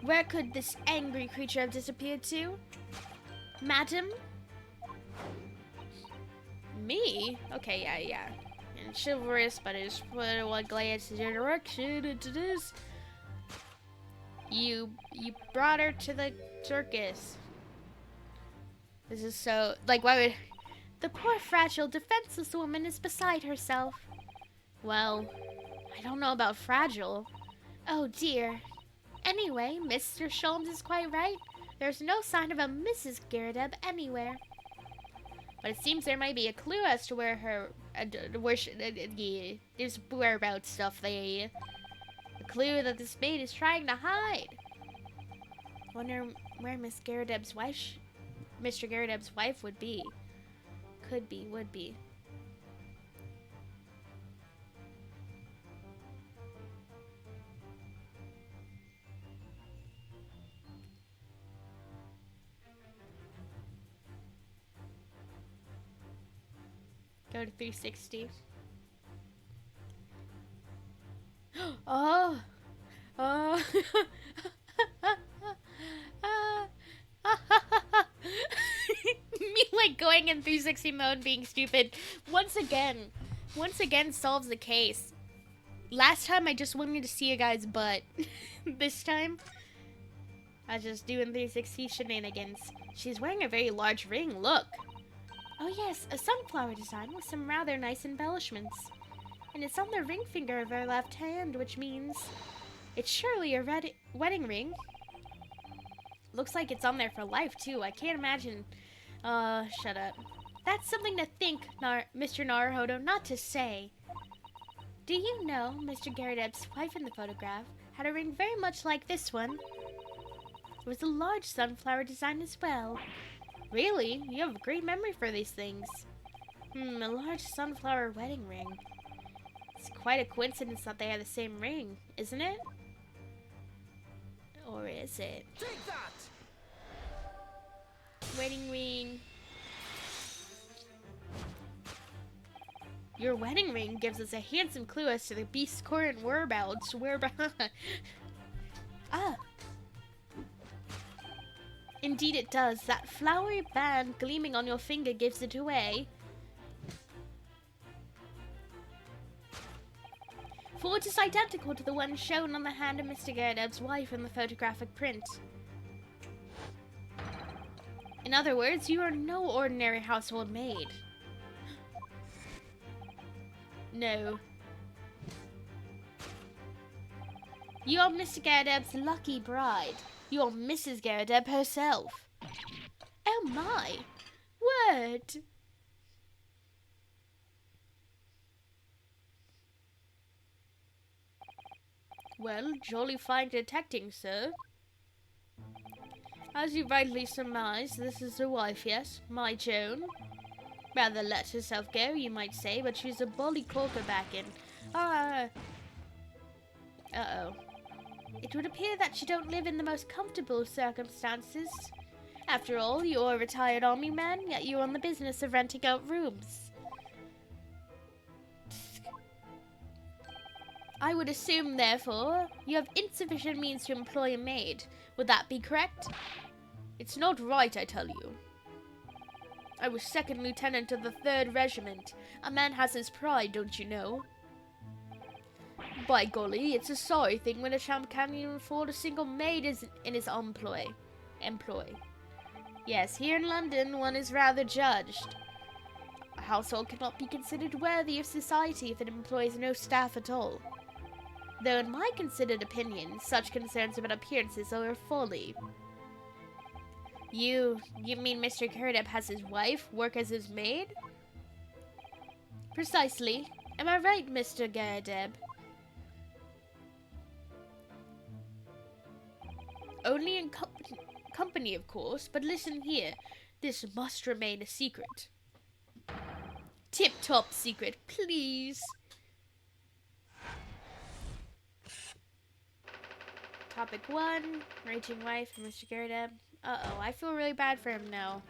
Where could this angry creature have disappeared to? Madam? Me? Okay, yeah. And chivalrous, but his one glance in your direction into this. You brought her to the circus. This is so, like, why would... The poor, fragile, defenseless woman is beside herself. Well, I don't know about fragile. Oh, dear. Anyway, Mr. Sholmes is quite right. There's no sign of a Mrs. Garrideb anywhere. But it seems there might be a clue as to where her... there's whereabouts stuff there. A clue that this maid is trying to hide. Wonder where Miss Garrideb's wife... Mr. Garrideb's wife would be. Could be, would be. Go to 360. Oh! Oh! Me, like, going in 360 mode being stupid. Once again solves the case. Last time I just wanted to see a guy's butt. This time, I was just doing 360 shenanigans. She's wearing a very large ring, look. Oh yes, a sunflower design with some rather nice embellishments. And it's on the ring finger of her left hand, which means it's surely a wedding ring. Looks like it's on there for life, too. I can't imagine. Shut up. That's something to think, Mr. Naruhodo, not to say. Do you know Mr. Garrideb's wife in the photograph had a ring very much like this one? It was a large sunflower design as well. Really? You have a great memory for these things. A large sunflower wedding ring. It's quite a coincidence that they have the same ring, isn't it? Or is it? Take that! Wedding ring. Your wedding ring gives us a handsome clue as to the beast's current whereabouts. Ah. Indeed it does. That flowery band gleaming on your finger gives it away. For it is identical to the one shown on the hand of Mr. Garrideb's wife in the photographic print. In other words, you are no ordinary household maid. No. You are Mr. Garrideb's lucky bride. You are Mrs. Garrideb herself. Oh my! Word! Well, jolly fine detecting, sir. As you rightly surmise, this is the wife, yes? My Joan. Rather let herself go, you might say, but she's a bully corker back in. Uh-oh. It would appear that you don't live in the most comfortable circumstances. After all, you're a retired army man, yet you're in the business of renting out rooms. I would assume, therefore, you have insufficient means to employ a maid. Would that be correct? It's not right, I tell you. I was second lieutenant of the 3rd Regiment. A man has his pride, don't you know? By golly, it's a sorry thing when a champ can't even afford a single maid in his employ. Yes, here in London, one is rather judged. A household cannot be considered worthy of society if it employs no staff at all. Though in my considered opinion, such concerns about appearances are a folly. You mean Mr. Garrideb has his wife work as his maid? Precisely. Am I right, Mr. Garrideb? Only in company, of course, but listen here. This must remain a secret. Tip-top secret, please. Topic 1, raging wife of Mr. Garrideb. Uh-oh, I feel really bad for him now.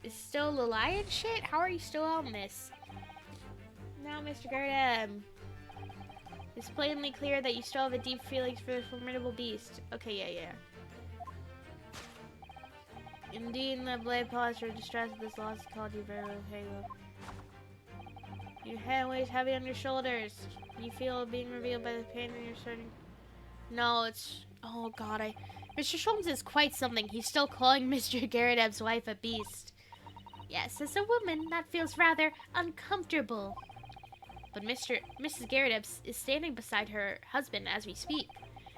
Is still the lion shit? How are you still on this? Now, Mr. Garrideb. It's plainly clear that you still have a deep feelings for the formidable beast. Okay, yeah. Indeed, the blade paused for distress at this loss called you very well. Your hand weighs heavy on your shoulders. You feel being revealed by the pain in your starting. No, it's. Oh god, Mr. Sholmes is quite something. He's still calling Mr. Garredeb's wife a beast. Yes, as a woman, that feels rather uncomfortable. But Mrs. Garredeb is standing beside her husband as we speak.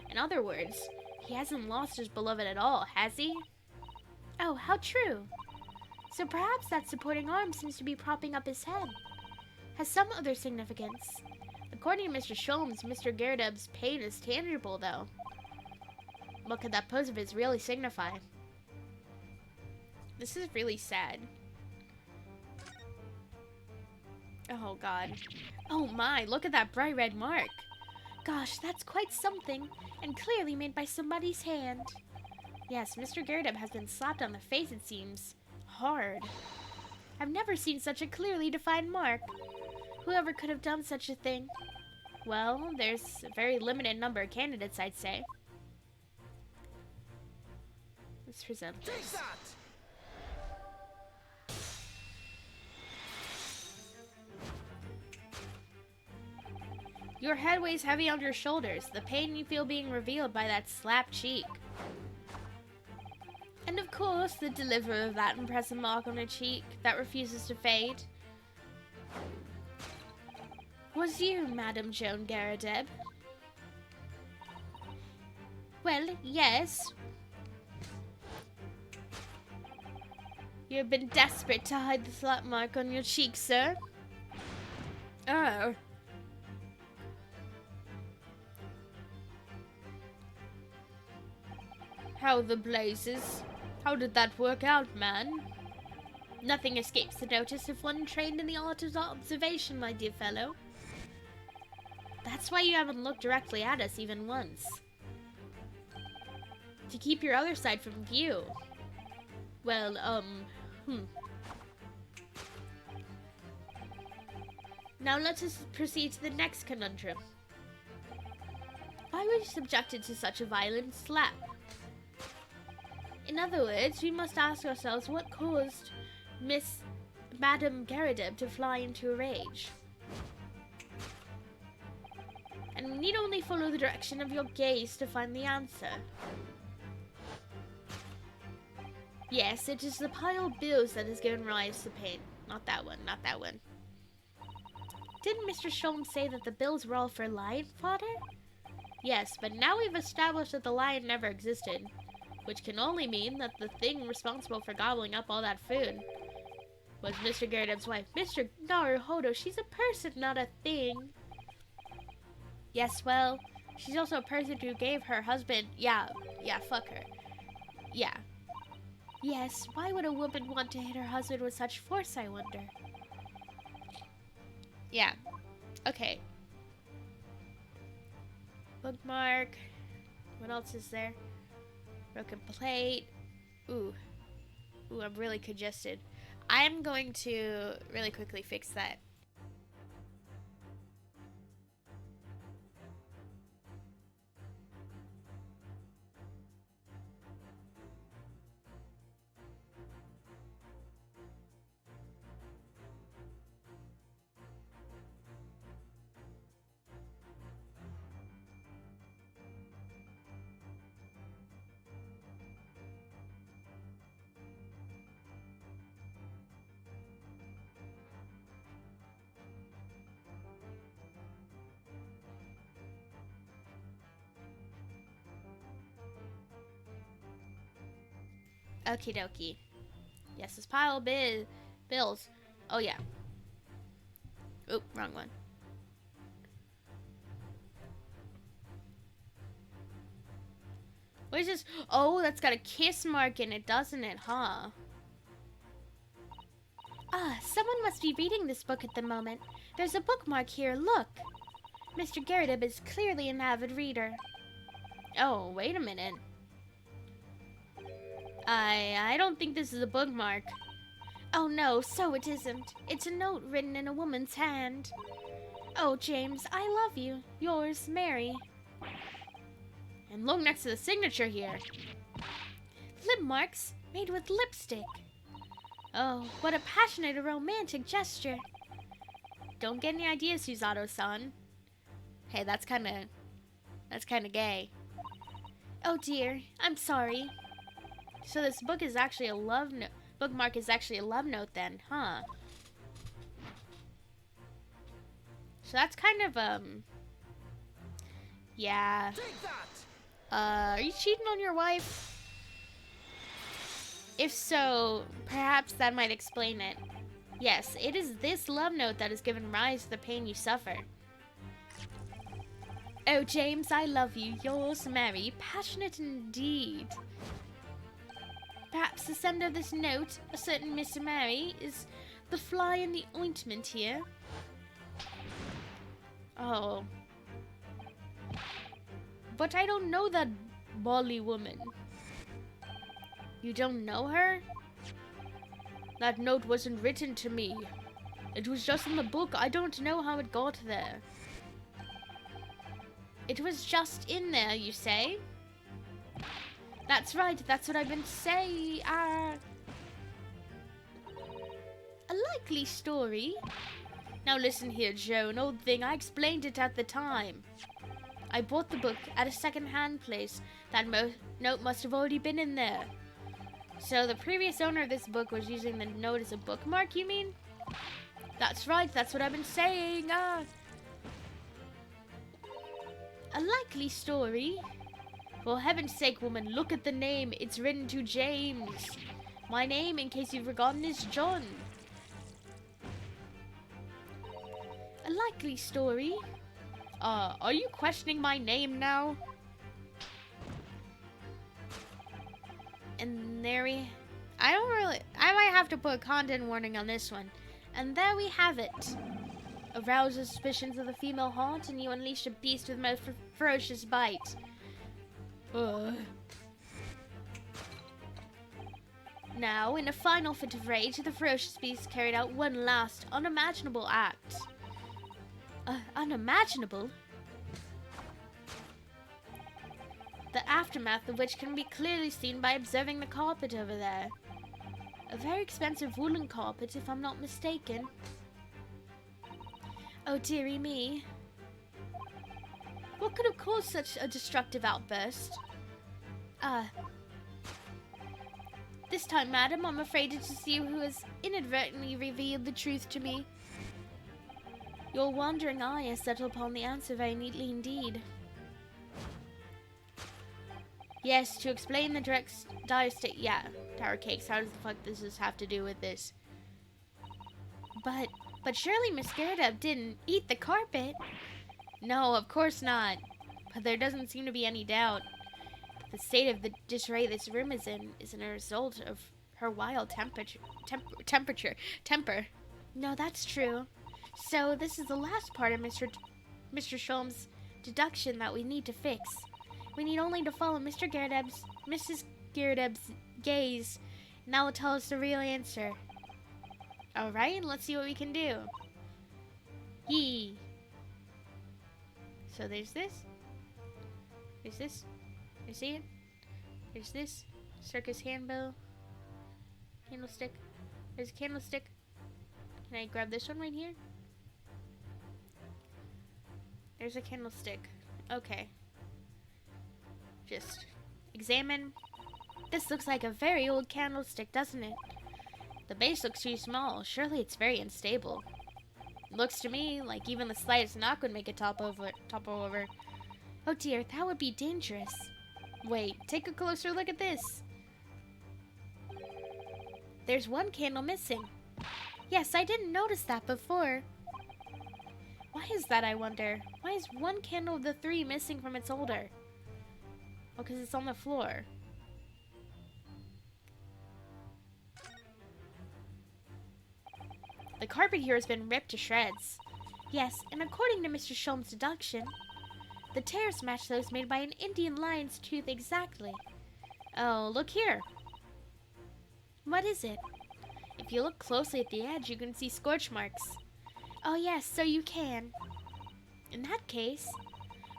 In other words, he hasn't lost his beloved at all, has he? Oh, how true. So perhaps that supporting arm seems to be propping up his head. Has some other significance. According to Mr. Sholmes, Mr. Garredeb's pain is tangible, though. What could that pose of his really signify? This is really sad. Oh, God. Oh, my, look at that bright red mark. Gosh, that's quite something, and clearly made by somebody's hand. Yes, Mr. Garredeb has been slapped on the face, it seems. Hard. I've never seen such a clearly defined mark. Whoever could have done such a thing? Well, there's a very limited number of candidates, I'd say. Let's present this. Your head weighs heavy on your shoulders, the pain you feel being revealed by that slapped cheek. And of course, the deliverer of that impressive mark on her cheek that refuses to fade. Was you, Madame Joan Garredeb? Well, yes. You've been desperate to hide the slap mark on your cheek, sir. Oh. How the blazes? How did that work out, man? Nothing escapes the notice of one trained in the art of observation, my dear fellow. That's why you haven't looked directly at us even once. To keep your other side from view. Well, Now let us proceed to the next conundrum. Why were you subjected to such a violent slap? In other words, we must ask ourselves what caused Madame Garredeb to fly into a rage. And we need only follow the direction of your gaze to find the answer. Yes, it is the pile of bills that has given rise to pain. Not that one, not that one. Didn't Mr. Sholmes say that the bills were all for lion fodder? Yes, but now we've established that the lion never existed. Which can only mean that the thing responsible for gobbling up all that food was Mr. Garredeb's wife. Mr. Naruhodo, she's a person, not a thing. Yes, well, she's also a person who gave her husband... Yeah, fuck her. Yeah. Yes, why would a woman want to hit her husband with such force, I wonder? Yeah. Okay. Bookmark. What else is there? Broken plate. Ooh, I'm really congested. I'm going to really quickly fix that. Okie dokie. Yes, this pile of bills. Oh, yeah. Oop, wrong one. What is this? Oh, that's got a kiss mark in it, doesn't it, huh? Ah, someone must be reading this book at the moment. There's a bookmark here, look. Mr. Garredeb is clearly an avid reader. Oh, wait a minute. I don't think this is a bookmark. Oh no, so it isn't. It's a note written in a woman's hand. Oh, James, I love you. Yours, Mary. And look next to the signature here. Lip marks made with lipstick. Oh, what a passionate and romantic gesture. Don't get any ideas, Susato-san. Hey, that's kind of gay. Oh dear, I'm sorry. So this book is actually a love note. Bookmark is actually a love note then, huh? So that's kind of, yeah. Are you cheating on your wife? If so, perhaps that might explain it. Yes, it is this love note that has given rise to the pain you suffer. Oh, James, I love you. Yours, Mary. Passionate indeed. Perhaps the sender of this note, a certain Mr. Mary, is the fly in the ointment here. Oh. But I don't know that Bolly woman. You don't know her? That note wasn't written to me. It was just in the book. I don't know how it got there. It was just in there, you say? That's right. That's what I've been saying. A likely story. Now listen here, Joe. An old thing. I explained it at the time. I bought the book at a second-hand place. That note must have already been in there. So the previous owner of this book was using the note as a bookmark, you mean? That's right. That's what I've been saying. A likely story. For heaven's sake, woman, look at the name. It's written to James. My name, in case you've forgotten, is John. A likely story. Are you questioning my name now? And there I might have to put a content warning on this one. And there we have it. Arouse the suspicions of the female heart, and you unleash a beast with the most ferocious bite. Now, in a final fit of rage, the ferocious beast carried out one last unimaginable act. Unimaginable? The aftermath of which can be clearly seen by observing the carpet over there. A very expensive woolen carpet, if I'm not mistaken. Oh dearie me. What could have caused such a destructive outburst? This time, madam, I'm afraid it is you who has inadvertently revealed the truth to me. Your wandering eye has settled upon the answer very neatly indeed. Yes, to explain the dire state. Yeah, Tower Cakes, how does the fuck does this have to do with this? But surely Miss Gerda didn't eat the carpet. No, of course not. But there doesn't seem to be any doubt. The state of the disarray this room is in a result of her wild temper. No, that's true. So this is the last part of Mr. Sholmes' deduction that we need to fix. We need only to follow Mrs. Girdeb's gaze, and that will tell us the real answer. Alright, let's see what we can do. Yee. So there's this. There's this. You see it? There's this. Circus handbill. Candlestick. There's a candlestick. Can I grab this one right here? There's a candlestick. Okay. Just examine. This looks like a very old candlestick, doesn't it? The base looks too small. Surely it's very unstable. Looks to me like even the slightest knock would make it topple over. Oh dear, that would be dangerous. Wait, take a closer look at this. There's one candle missing. Yes, I didn't notice that before. Why is that, I wonder? Why is one candle of the three missing from its holder? Oh, because it's on the floor. The carpet here has been ripped to shreds. Yes, and according to Mr. Sholmes' deduction, the tears match those made by an Indian lion's tooth exactly. Oh, look here. What is it? If you look closely at the edge, you can see scorch marks. Oh yes, so you can. In that case,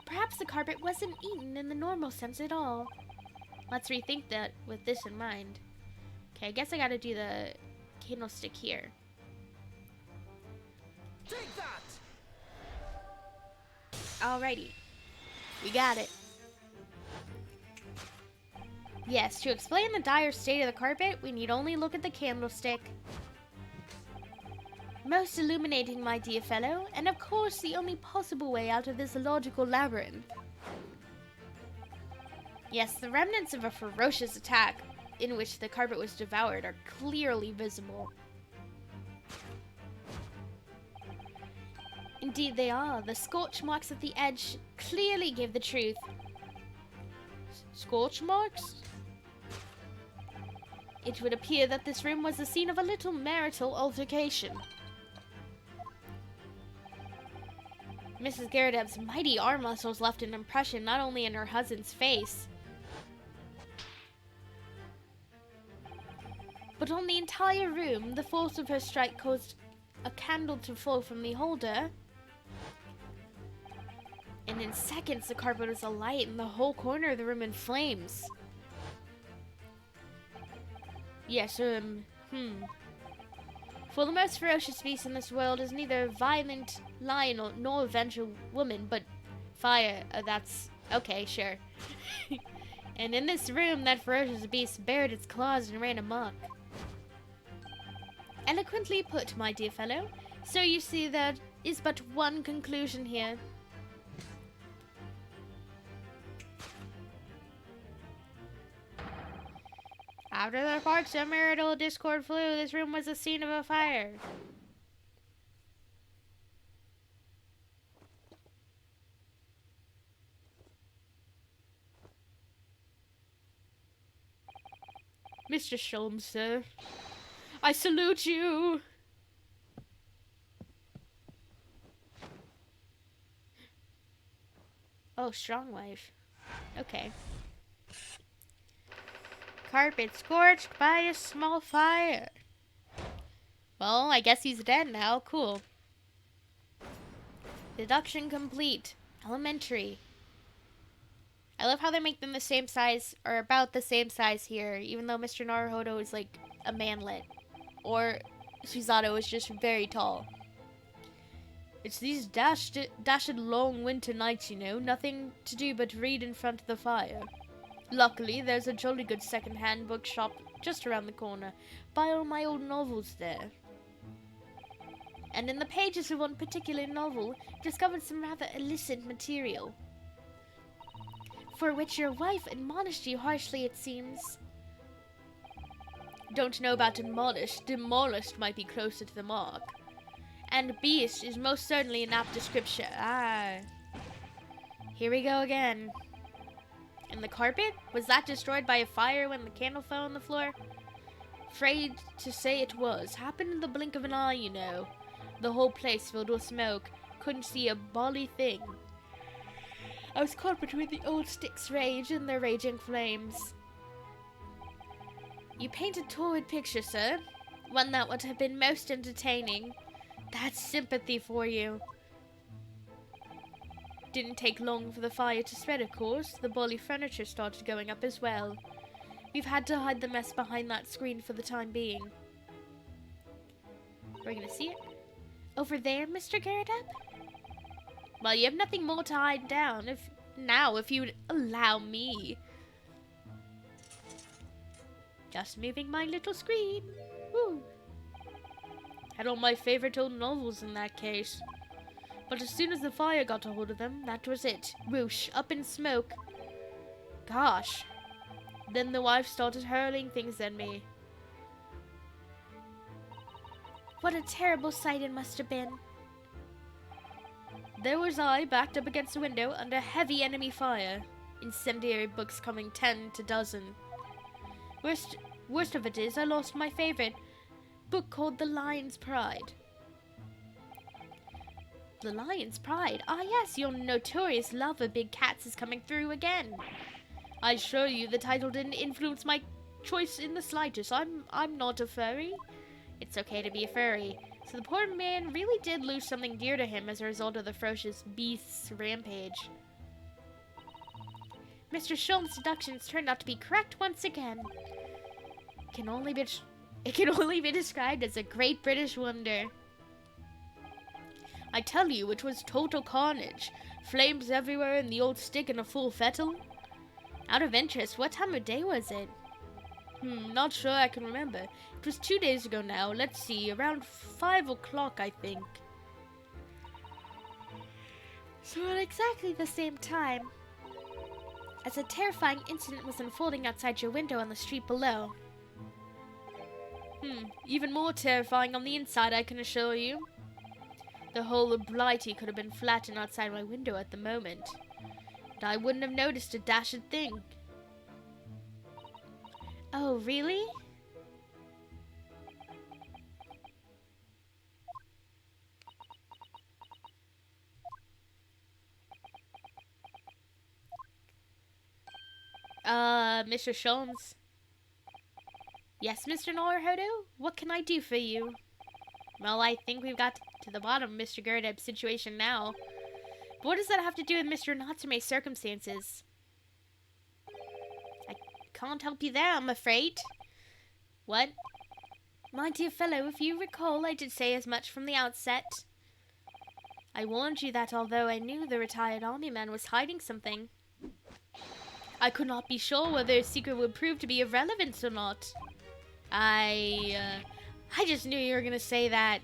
perhaps the carpet wasn't eaten in the normal sense at all. Let's rethink that with this in mind. Okay, I guess I gotta do the candlestick here. Take that! Alrighty. We got it. Yes, to explain the dire state of the carpet, we need only look at the candlestick. Most illuminating, my dear fellow, and of course the only possible way out of this illogical labyrinth. Yes, the remnants of a ferocious attack in which the carpet was devoured are clearly visible. Indeed they are. The scorch marks at the edge clearly give the truth. Scorch marks? It would appear that this room was the scene of a little marital altercation. Mrs. Garrideb's mighty arm muscles left an impression not only in her husband's face, but on the entire room. The force of her strike caused a candle to fall from the holder, and in seconds the carpet was alight and the whole corner of the room in flames. Yes, For the most ferocious beast in this world is neither violent lion nor vengeful woman, but fire. That's okay, sure. And in this room, that ferocious beast bared its claws and ran amok. Eloquently put, my dear fellow. So you see, there is but one conclusion here. After the reports of marital discord flew, this room was the scene of a fire. Mr. Sholmes, sir, I salute you. Oh, strong wife. Okay. Carpet scorched by a small fire. Well, I guess he's dead now. Cool. Deduction complete. Elementary. I love how they make them the same size, or about the same size here, even though Mr. Naruhodo is like a manlet. Or Suizato is just very tall. It's these dashed long winter nights, you know. Nothing to do but read in front of the fire. Luckily, there's a jolly good second-hand bookshop just around the corner. Buy all my old novels there. And in the pages of one particular novel, discovered some rather illicit material, for which your wife admonished you harshly, it seems. Don't know about demolished. Demolished might be closer to the mark. And beast is most certainly an apt description. Ah. Here we go again. And the carpet? Was that destroyed by a fire when the candle fell on the floor? Afraid to say it was. Happened in the blink of an eye, you know. The whole place filled with smoke. Couldn't see a bally thing. I was caught between the old stick's rage and their raging flames. You paint a torrid picture, sir. One that would have been most entertaining. That's sympathy for you. Didn't take long for the fire to spread, of course. The bally furniture started going up as well. We've had to hide the mess behind that screen for the time being. We're gonna see it. Over there, Mr. Garrideb? Well, you have nothing more to hide down. If you would allow me. Just moving my little screen. Woo. Had all my favorite old novels in that case. But as soon as the fire got a hold of them, that was it. Whoosh, up in smoke. Gosh. Then the wife started hurling things at me. What a terrible sight it must have been. There was I, backed up against the window, under heavy enemy fire. Incendiary books coming 10 to dozen. Worst of it is, I lost my favorite book called The Lion's Pride. The Lion's Pride? Ah yes, your notorious love of big cats is coming through again. I assure you the title didn't influence my choice in the slightest. I'm not a furry. It's okay to be a furry. So the poor man really did lose something dear to him as a result of the ferocious beast's rampage. Mr. Sholmes' deductions turned out to be correct once again. It can only be described as a great British wonder. I tell you, it was total carnage. Flames everywhere and the old stick in a full fettle. Out of interest, what time of day was it? Not sure I can remember. It was 2 days ago now. Let's see, around 5 o'clock, I think. So at exactly the same time as a terrifying incident was unfolding outside your window on the street below. Even more terrifying on the inside, I can assure you. The whole of Blighty could have been flattened outside my window at the moment. And I wouldn't have noticed a dashed thing. Oh, really? Mr. Sholmes? Yes, Mr. Naruhodo? What can I do for you? Well, I think we've got to the bottom of Mr. Girdeb's situation now. But what does that have to do with Mr. Natsume's circumstances? I can't help you there, I'm afraid. What? My dear fellow, if you recall, I did say as much from the outset. I warned you that although I knew the retired army man was hiding something, I could not be sure whether his secret would prove to be of relevance or not. I just knew you were gonna say that.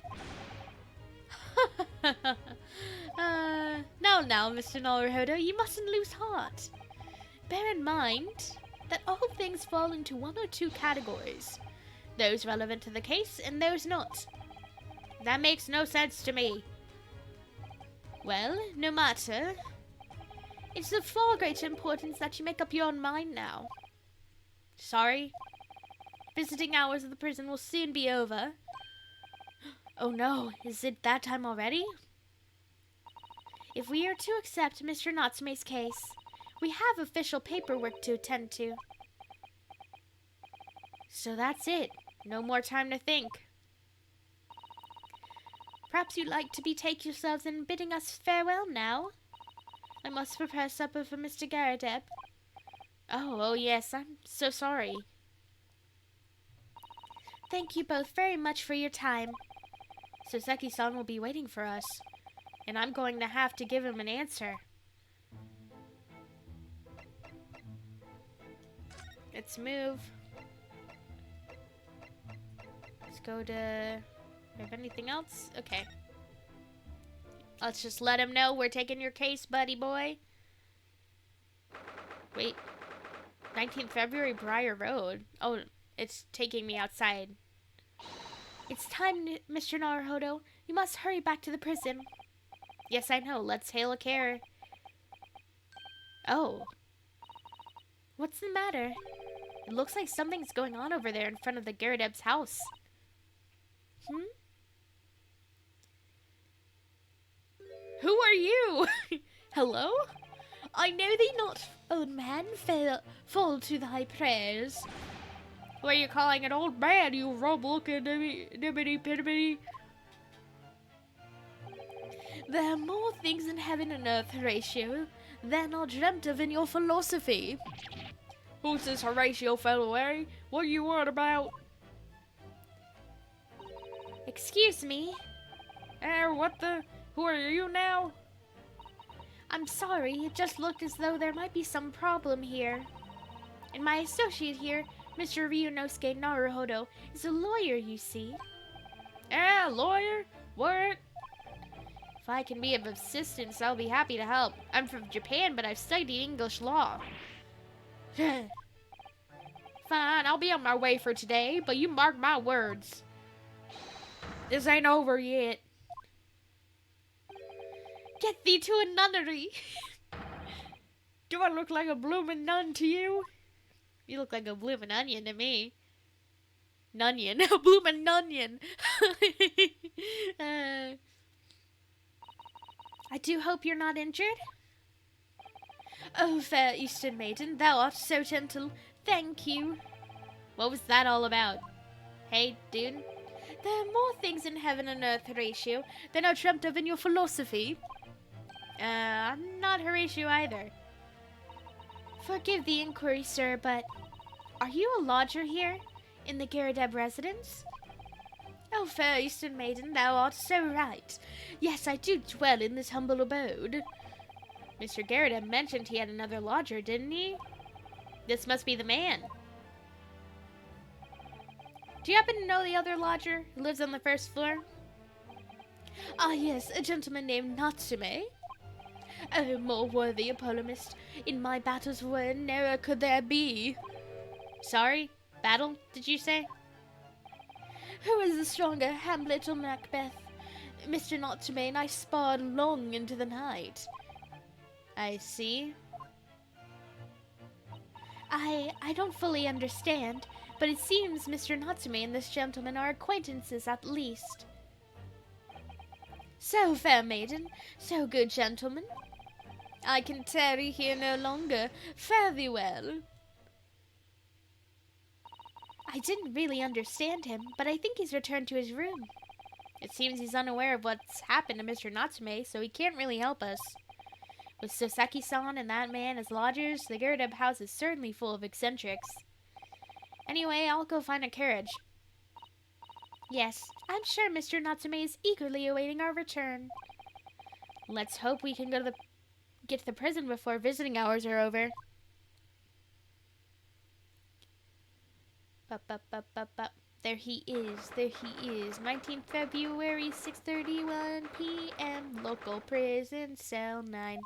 Now, Mr. Naruhodo, you mustn't lose heart. Bear in mind that all things fall into one or two categories. Those relevant to the case and those not. That makes no sense to me. Well, no matter. It's of far greater importance that you make up your own mind now. Sorry. Visiting hours of the prison will soon be over. Oh no, is it that time already? If we are to accept Mr. Natsume's case, we have official paperwork to attend to. So that's it. No more time to think. Perhaps you'd like to betake yourselves in bidding us farewell now? I must prepare supper for Mr. Girdeb. Oh yes, I'm so sorry. Thank you both very much for your time. Soseki-san will be waiting for us, and I'm going to have to give him an answer. Let's move. Let's go to... Do I have anything else? Okay. Let's just let him know we're taking your case, buddy boy. Wait. 19th February, Briar Road. Oh, it's taking me outside. It's time, Mr. Naruhodo. You must hurry back to the prison. Yes, I know. Let's hail a carrier. Oh. What's the matter? It looks like something's going on over there in front of the Girdeb's house. Who are you? Hello? I know thee not, old man, fall to thy prayers. What are you calling an old man, you rub-looking nibbity-pittity? There are more things in heaven and earth, Horatio, than are dreamt of in your philosophy. Who's this Horatio fellow, eh? What are you on about? Excuse me. What the? Who are you now? I'm sorry, it just looked as though there might be some problem here. And my associate here, Mr. Ryunosuke Naruhodo, is a lawyer, you see. Lawyer? What? If I can be of assistance, I'll be happy to help. I'm from Japan, but I've studied English law. Fine, I'll be on my way for today, but you mark my words. This ain't over yet. Get thee to a nunnery. Do I look like a bloomin' nun to you? You look like a bloomin' onion to me. Nunion. A bloomin' nunion. I do hope you're not injured. Oh, fair Eastern maiden, thou art so gentle. Thank you. What was that all about? Hey, dude. There are more things in heaven and earth, Horatio, than are dreamt of in your philosophy. I'm not Horatio either. Forgive the inquiry, sir, but are you a lodger here in the Girdeb residence? Oh, fair Eastern maiden, thou art so right. Yes, I do dwell in this humble abode. Mr. Garrett had mentioned he had another lodger, didn't he? This must be the man. Do you happen to know the other lodger who lives on the first floor? Ah, yes, a gentleman named Natsume. Oh, more worthy a polemist. In my battles were ne'er could there be. Sorry? Battle, did you say? Who is the stronger, Hamlet or Macbeth? Mr. Natsume and I sparred long into the night. I see. I don't fully understand, but it seems Mr. Natsume and this gentleman are acquaintances at least. So, fair maiden, so good gentleman. I can tarry here no longer. Fare thee well. I didn't really understand him, but I think he's returned to his room. It seems he's unaware of what's happened to Mr. Natsume, so he can't really help us. With Soseki-san and that man as lodgers, the Girdeb house is certainly full of eccentrics. Anyway, I'll go find a carriage. Yes, I'm sure Mr. Natsume is eagerly awaiting our return. Let's hope we can get to the prison before visiting hours are over. There he is, 19th February, 6:31 p.m. Local prison, cell 9.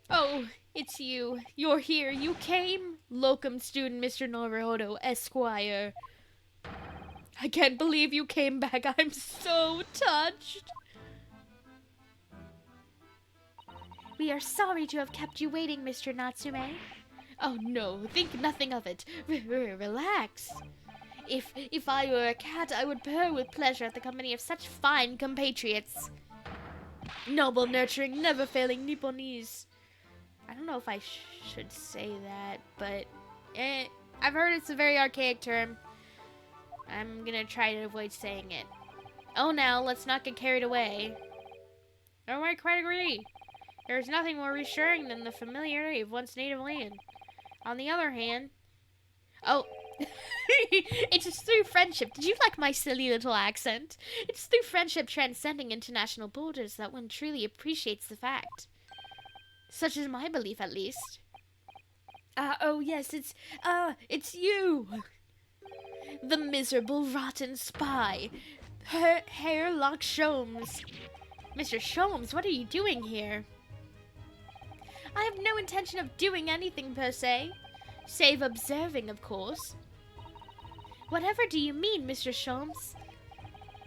Oh, it's you. You're here. You came? Locum student Mr. Naruhodo, Esquire. I can't believe you came back. I'm so touched. We are sorry to have kept you waiting, Mr. Natsume. Oh no, think nothing of it. Relax. If I were a cat, I would purr with pleasure at the company of such fine compatriots. Noble, nurturing, never-failing Nipponese. I don't know if I should say that, but I've heard it's a very archaic term. I'm gonna try to avoid saying it. Oh, now, let's not get carried away. Oh, I quite agree. There's nothing more reassuring than the familiarity of one's native land. On the other hand... Oh, it's just through friendship. Did you like my silly little accent? It's through friendship transcending international borders that one truly appreciates the fact. Such is my belief, at least. Oh yes, it's you! The miserable, rotten spy. Herr Lock Sholmes. Mr. Sholmes, what are you doing here? I have no intention of doing anything per se. Save observing, of course. Whatever do you mean, Mr. Sholmes?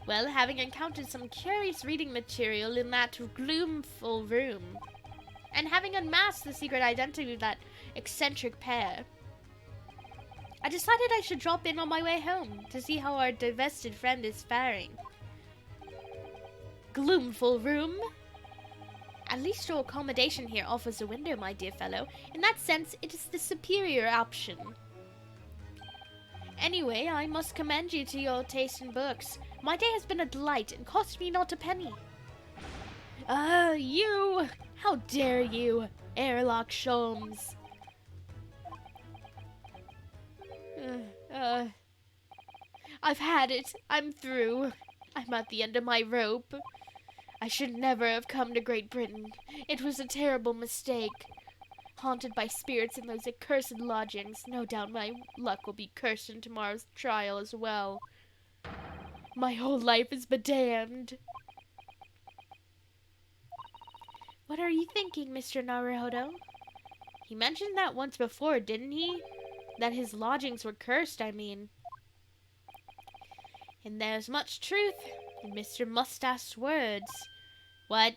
Well, having encountered some curious reading material in that gloomful room, and having unmasked the secret identity of that eccentric pair, I decided I should drop in on my way home to see how our divested friend is faring. Gloomful room? At least your accommodation here offers a window, my dear fellow. In that sense, it is the superior option. Anyway, I must commend you to your taste in books. My day has been a delight and cost me not a penny. Ah, you! How dare you, Airlock Sholmes? I've had it. I'm through. I'm at the end of my rope. I should never have come to Great Britain. It was a terrible mistake. Haunted by spirits in those accursed lodgings, no doubt my luck will be cursed in tomorrow's trial as well. My whole life is bedamned. What are you thinking, Mr. Naruhodo? He mentioned that once before, didn't he? That his lodgings were cursed, I mean. And there's much truth in Mr. Mustache's words. What?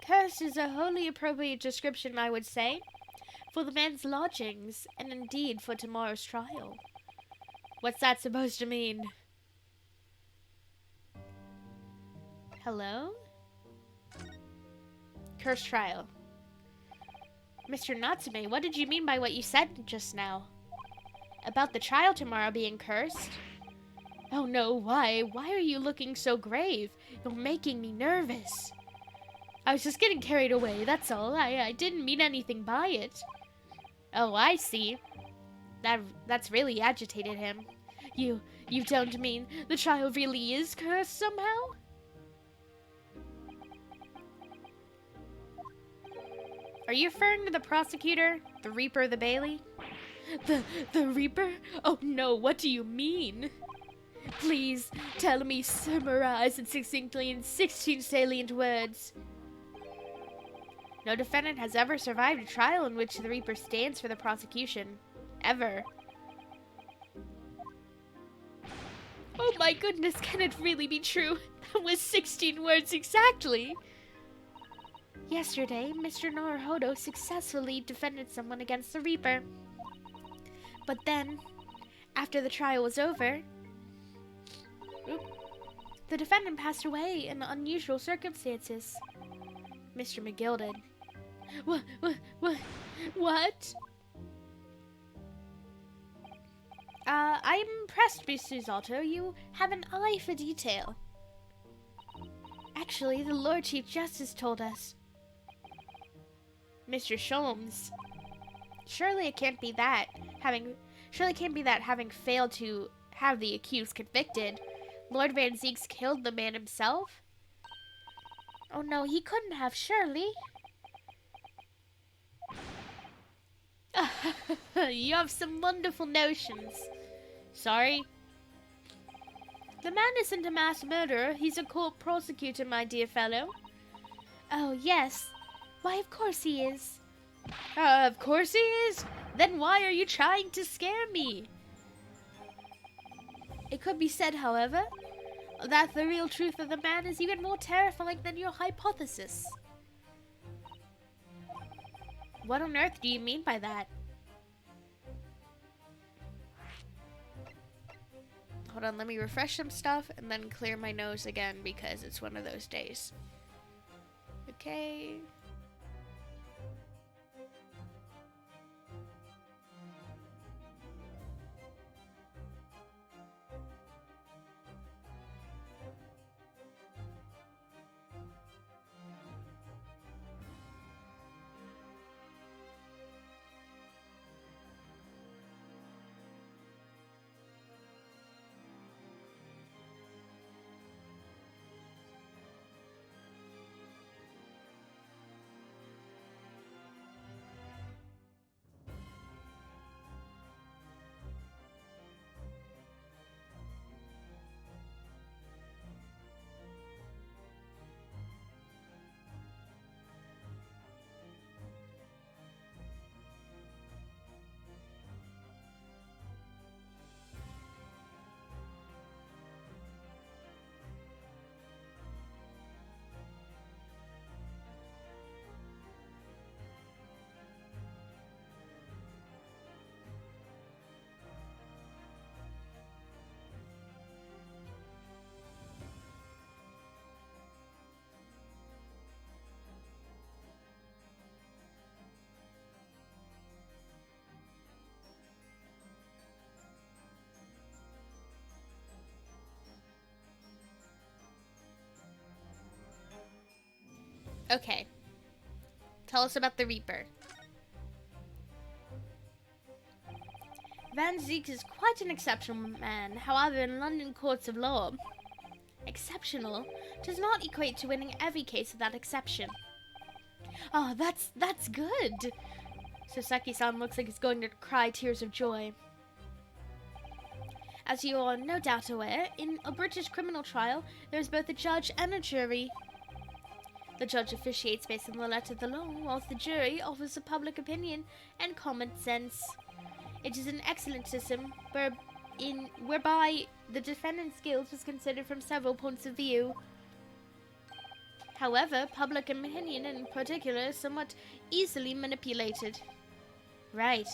Cursed is a wholly appropriate description, I would say, for the man's lodgings, and indeed for tomorrow's trial. What's that supposed to mean? Hello? Cursed trial. Mr. Natsume, what did you mean by what you said just now? About the trial tomorrow being cursed? Oh no, why? Why are you looking so grave? You're making me nervous. I was just getting carried away, that's all. I didn't mean anything by it. Oh, I see. That's really agitated him. You don't mean the child really is cursed somehow? Are you referring to the prosecutor? The Reaper, the Bailey? The Reaper? Oh no, what do you mean? Please, tell me, summarize it succinctly in 16 salient words. No defendant has ever survived a trial in which the Reaper stands for the prosecution. Ever. Oh my goodness, can it really be true? That was 16 words exactly! Yesterday, Mr. Naruhodo successfully defended someone against the Reaper. But then, after the trial was over, the defendant passed away in unusual circumstances. Mr. McGill did. What? I'm impressed, Mr. Zotto. You have an eye for detail. Actually, the Lord Chief Justice told us. Mr. Sholmes. Surely it can't be that, having failed to have the accused convicted, Lord Van Zeeks killed the man himself? Oh no, he couldn't have, surely. You have some wonderful notions. Sorry? The man isn't a mass murderer, he's a court prosecutor, my dear fellow. Oh, yes. Why, of course he is. Of course he is? Then why are you trying to scare me? It could be said, however, that the real truth of the man is even more terrifying than your hypothesis. What on earth do you mean by that? Hold on, let me refresh some stuff and then clear my nose again because it's one of those days. Okay. Okay. Tell us about the Reaper. Van Zeeks is quite an exceptional man. However, in London courts of law, exceptional does not equate to winning every case of that exception. Oh, that's good. Sasaki-san looks like he's going to cry tears of joy. As you are no doubt aware, in a British criminal trial, there is both a judge and a jury. The judge officiates based on the letter of the law, whilst the jury offers a public opinion and common sense. It is an excellent system whereby the defendant's guilt is considered from several points of view. However, public opinion in particular is somewhat easily manipulated. Right.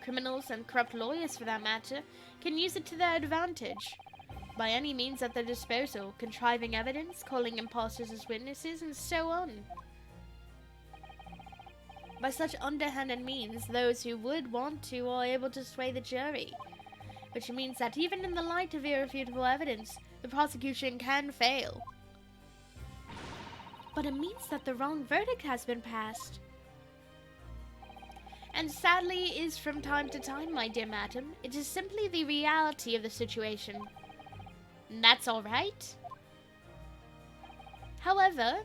Criminals and corrupt lawyers, for that matter, can use it to their advantage. By any means at their disposal, contriving evidence, calling impostors as witnesses, and so on. By such underhanded means, those who would want to are able to sway the jury, which means that even in the light of irrefutable evidence, the prosecution can fail. but it means that the wrong verdict has been passed. And sadly is from time to time, my dear madam. It is simply the reality of the situation. And that's alright. However,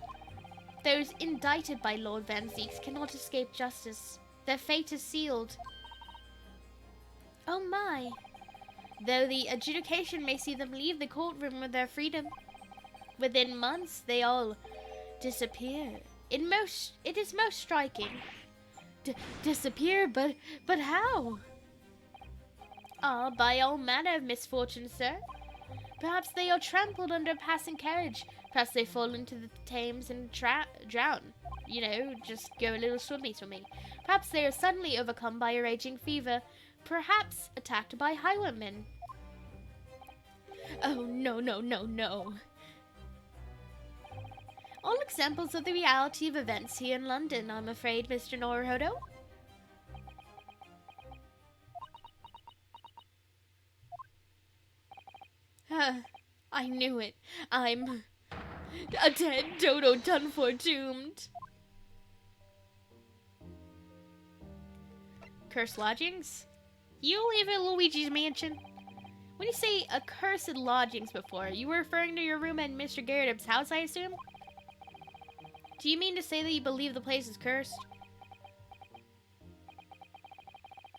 those indicted by Lord Van Zeeks cannot escape justice. Their fate is sealed. Oh my. Though the adjudication may see them leave the courtroom with their freedom, within months they all disappear. It is most striking. Disappear? But how? Ah, by all manner of misfortune, sir. Perhaps they are trampled under a passing carriage. Perhaps they fall into the Thames and drown. You know, just go a little swimmy. Perhaps they are suddenly overcome by a raging fever. Perhaps attacked by highwaymen. Oh, no. All examples of the reality of events here in London, I'm afraid, Mr. Naruhodo. I knew it. I'm a dead dodo done for doomed. Cursed lodgings? You live at Luigi's mansion? When you say accursed lodgings before, you were referring to your room at Mr. Garrett's house, I assume? Do you mean to say that you believe the place is cursed?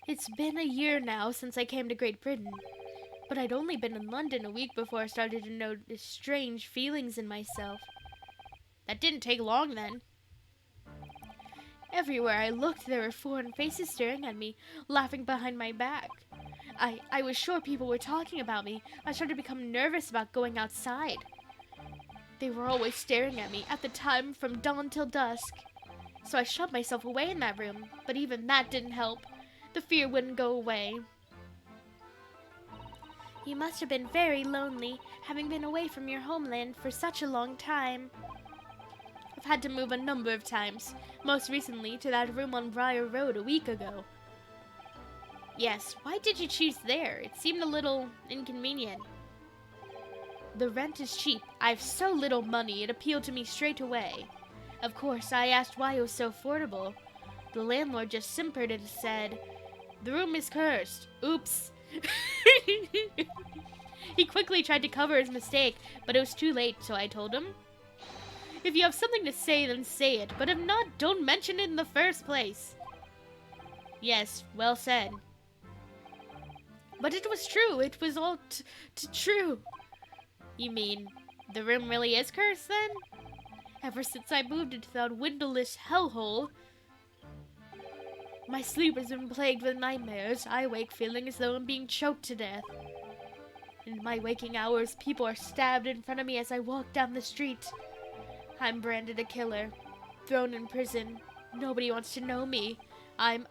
It's been a year now since I came to Great Britain, but I'd only been in London a week before I started to notice strange feelings in myself. That didn't take long then. Everywhere I looked, there were foreign faces staring at me, laughing behind my back. I was sure people were talking about me. I started to become nervous about going outside. They were always staring at me, at the time from dawn till dusk. So I shut myself away in that room, but even that didn't help. The fear wouldn't go away. You must have been very lonely, having been away from your homeland for such a long time. I've had to move a number of times, most recently to that room on Briar Road a week ago. Yes, why did you choose there? It seemed a little inconvenient. The rent is cheap. I have so little money, it appealed to me straight away. Of course, I asked why it was so affordable. The landlord just simpered and said, "The room is cursed." Oops. He quickly tried to cover his mistake, but it was too late, so I told him, "If you have something to say, then say it, but if not, don't mention it in the first place." Yes, well said. But it was true. It was all true. You mean, the room really is cursed, then? Ever since I moved into that windowless hellhole, my sleep has been plagued with nightmares. I wake feeling as though I'm being choked to death. In my waking hours, people are stabbed in front of me as I walk down the street. I'm branded a killer, thrown in prison. Nobody wants to know me. I'm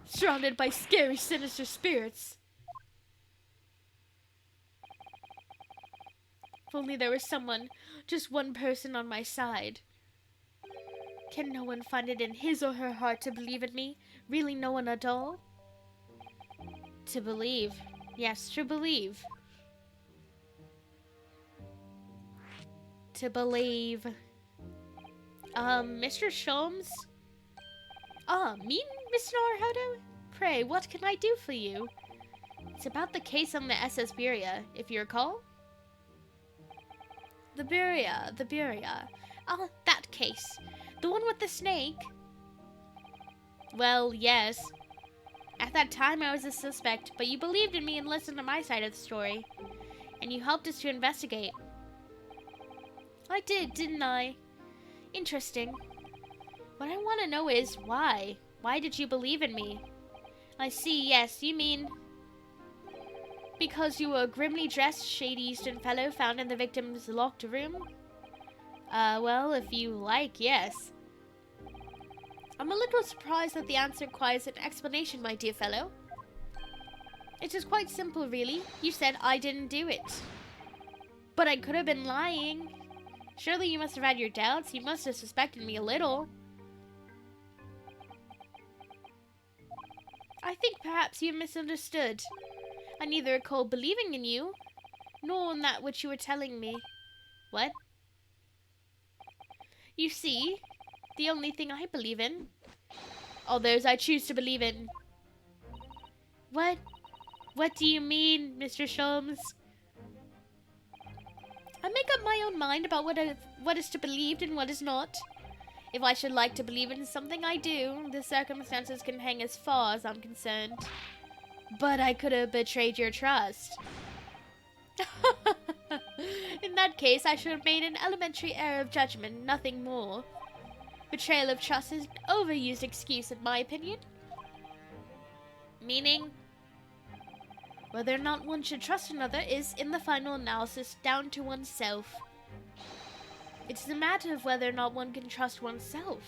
surrounded by scary, sinister spirits. If only there was someone, just one person on my side. Can no one find it in his or her heart to believe in me? Really no one at all? To believe. Yes, to believe. To believe. Mr. Sholmes? Ah, me, Mr. Naruhodo? Pray, what can I do for you? It's about the case on the SS Buria, if you recall. The Buria. Ah, that case. The one with the snake? Well, yes. At that time, I was a suspect, but you believed in me and listened to my side of the story. And you helped us to investigate. I did, didn't I? Interesting. What I want to know is, why? Why did you believe in me? I see, yes, you mean... because you were a grimly dressed, shady Eastern fellow found in the victim's locked room? Well, if you like, yes. I'm a little surprised that the answer requires an explanation, my dear fellow. It is quite simple, really. You said I didn't do it. But I could have been lying. Surely you must have had your doubts. You must have suspected me a little. I think perhaps you misunderstood. I neither recall believing in you, nor in that which you were telling me. What? You see, the only thing I believe in, all those I choose to believe in. What? What do you mean, Mr. Sholmes? I make up my own mind about what is to be believed and what is not. If I should like to believe in something, I do. The circumstances can hang as far as I'm concerned. But I could have betrayed your trust. In that case, I should have made an elementary error of judgment, nothing more. Betrayal of trust is an overused excuse, in my opinion. Meaning, whether or not one should trust another is, in the final analysis, down to oneself. It's a matter of whether or not one can trust oneself.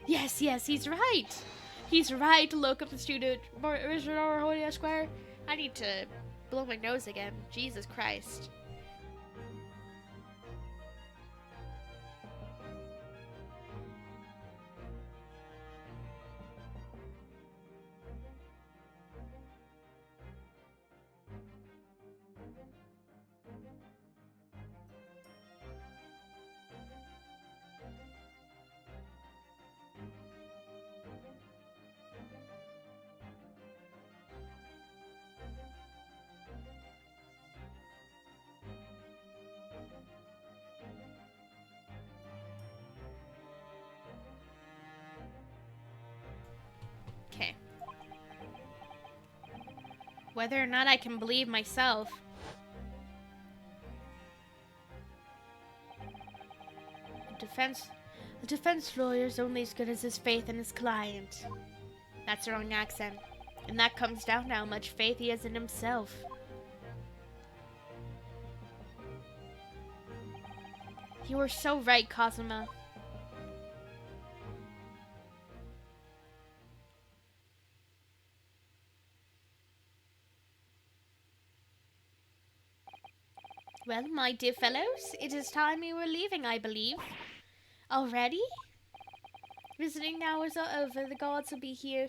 Yes, he's right. He's right, locum student, Mr. Esquire. I need to blow my nose again. Jesus Christ. Okay. Whether or not I can believe myself. A defense lawyer is only as good as his faith in his client. That's the wrong accent. And that comes down to how much faith he has in himself. You were so right, Cosima. Well, my dear fellows, it is time we were leaving, I believe. Already? Visiting hours are over. The guards will be here.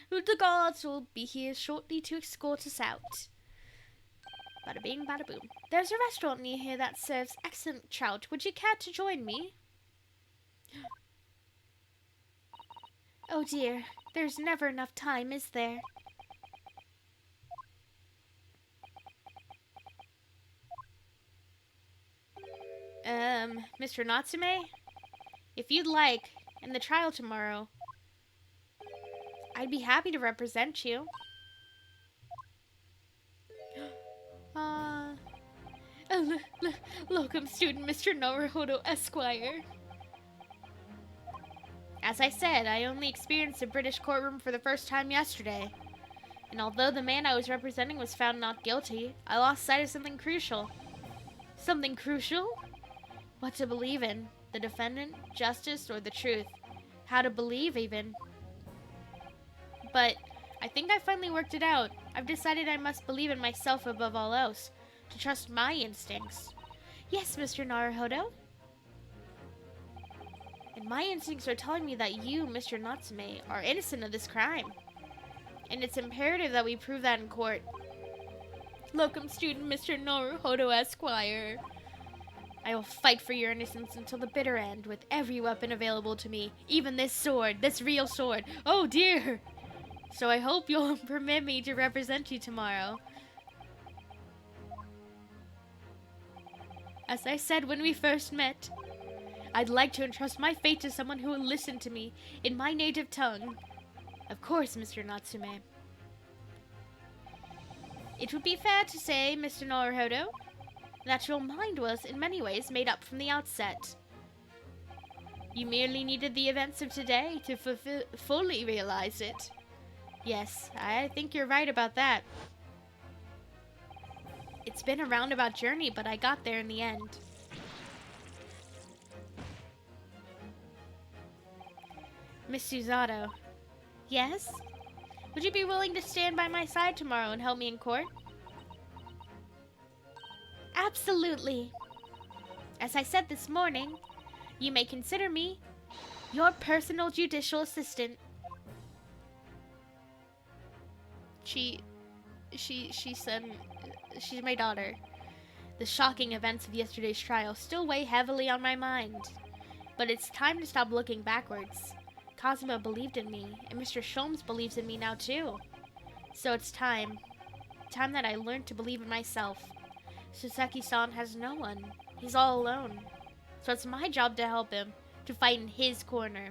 The guards will be here shortly to escort us out. Bada bing, bada boom. There's a restaurant near here that serves excellent trout. Would you care to join me? Oh dear, there's never enough time, is there? Mr. Natsume? If you'd like, in the trial tomorrow, I'd be happy to represent you. Locum student Mr. Naruhodo Esquire. As I said, I only experienced a British courtroom for the first time yesterday. And although the man I was representing was found not guilty, I lost sight of something crucial. Something crucial? What to believe in? The defendant, justice, or the truth? How to believe, even. But I think I finally worked it out. I've decided I must believe in myself above all else, to trust my instincts. Yes, Mr. Naruhodo. And my instincts are telling me that you, Mr. Natsume, are innocent of this crime. And it's imperative that we prove that in court. Locum student Mr. Naruhodo Esquire. I will fight for your innocence until the bitter end with every weapon available to me, even this sword, this real sword. Oh dear! So I hope you'll permit me to represent you tomorrow. As I said when we first met, I'd like to entrust my fate to someone who will listen to me in my native tongue. Of course, Mr. Natsume. It would be fair to say, Mr. Naruhodo, that your mind was, in many ways, made up from the outset. You merely needed the events of today to fully realize it. Yes, I think you're right about that. It's been a roundabout journey, but I got there in the end. Miss Susato. Yes? Would you be willing to stand by my side tomorrow and help me in court? Absolutely. As I said this morning, you may consider me your personal judicial assistant. She said, she's my daughter. The shocking events of yesterday's trial still weigh heavily on my mind. But it's time to stop looking backwards. Cosmo believed in me, and Mr. Sholmes believes in me now too. So it's time. Time that I learned to believe in myself. Sasaki-san has no one. He's all alone. So it's my job to help him, to fight in his corner.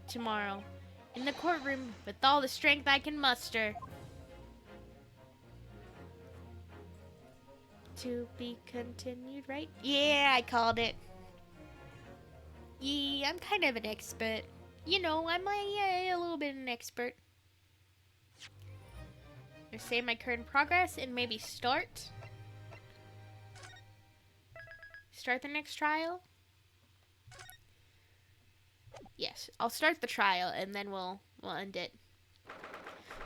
Tomorrow, in the courtroom, with all the strength I can muster. To be continued, right? Yeah, I called it. Yeah, I'm kind of an expert. You know, I'm a little bit an expert. I save my current progress and maybe start the next trial. Yes, I'll start the trial and then we'll end it.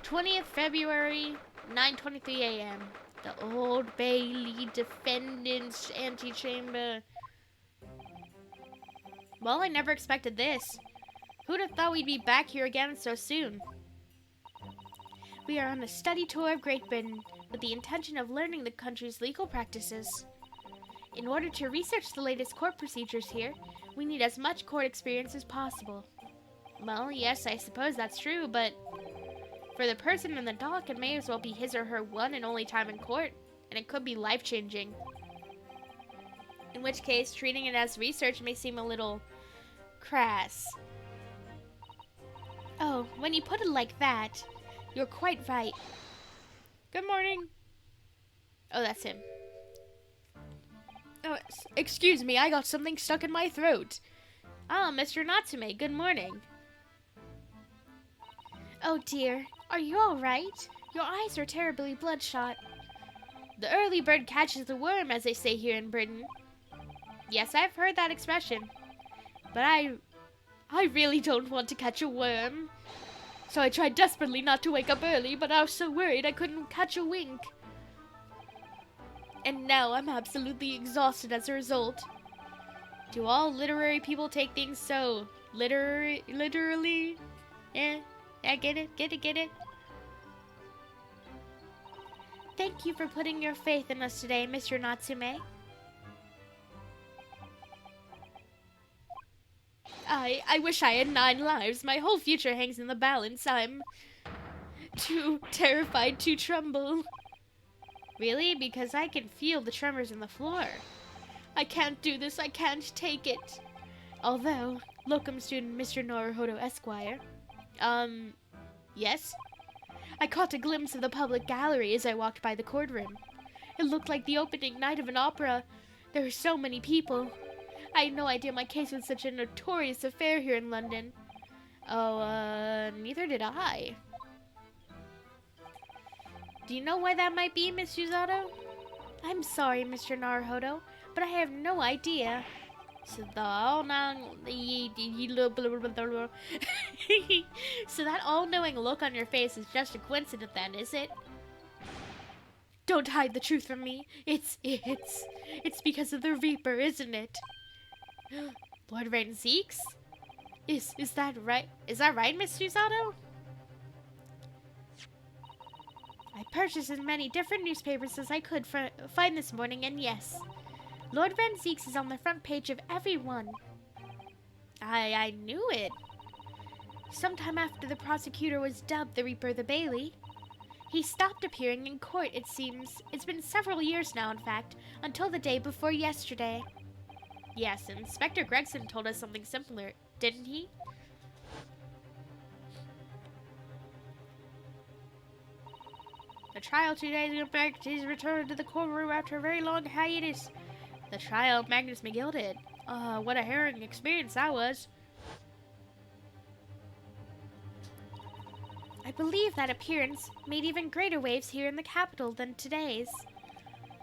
20th February, 9:23 a.m. The Old Bailey Defendant's Antechamber. Well, I never expected this. Who'd have thought we'd be back here again so soon? We are on a study tour of Great Britain with the intention of learning the country's legal practices. In order to research the latest court procedures here, we need as much court experience as possible. Well, yes, I suppose that's true, but for the person in the dock, it may as well be his or her one and only time in court, and it could be life-changing. In which case, treating it as research may seem a little crass. Oh, when you put it like that, you're quite right. Good morning. Oh, that's him. Oh, excuse me, I got something stuck in my throat. Ah, Mr. Natsume, good morning. Oh dear, are you all right? Your eyes are terribly bloodshot. The early bird catches the worm, as they say here in Britain. Yes, I've heard that expression. But I really don't want to catch a worm. So I tried desperately not to wake up early, but I was so worried I couldn't catch a wink. And now I'm absolutely exhausted as a result. Do all literary people take things so literally? I get it. Thank you for putting your faith in us today, Mr. Natsume. I wish I had 9 lives. My whole future hangs in the balance. I'm too terrified to tremble. Really? Because I can feel the tremors in the floor. I can't do this. I can't take it. Although, locum student Mr. Naruhodo Esquire. Yes? I caught a glimpse of the public gallery as I walked by the courtroom. It looked like the opening night of an opera. There were so many people. I had no idea my case was such a notorious affair here in London. Oh, neither did I. Do you know why that might be, Miss Yuzato? I'm sorry, Mr. Naruhodo, but I have no idea. So so that all-knowing look on your face is just a coincidence then, is it? Don't hide the truth from me. It's because of the Reaper, isn't it? Lord Rainseeks? Is that right? Is that right, Miss Yuzato? I purchased as many different newspapers as I could find this morning, and yes, Lord Rainseeks is on the front page of every one. I knew it. Sometime after the prosecutor was dubbed the Reaper of the Bailey, he stopped appearing in court, it seems. It's been several years now, in fact, until the day before yesterday. Yes, Inspector Gregson told us something similar, didn't he? The trial today is returned to the courtroom after a very long hiatus. The trial of Magnus McGilded. What a harrowing experience that was. I believe that appearance made even greater waves here in the capital than today's.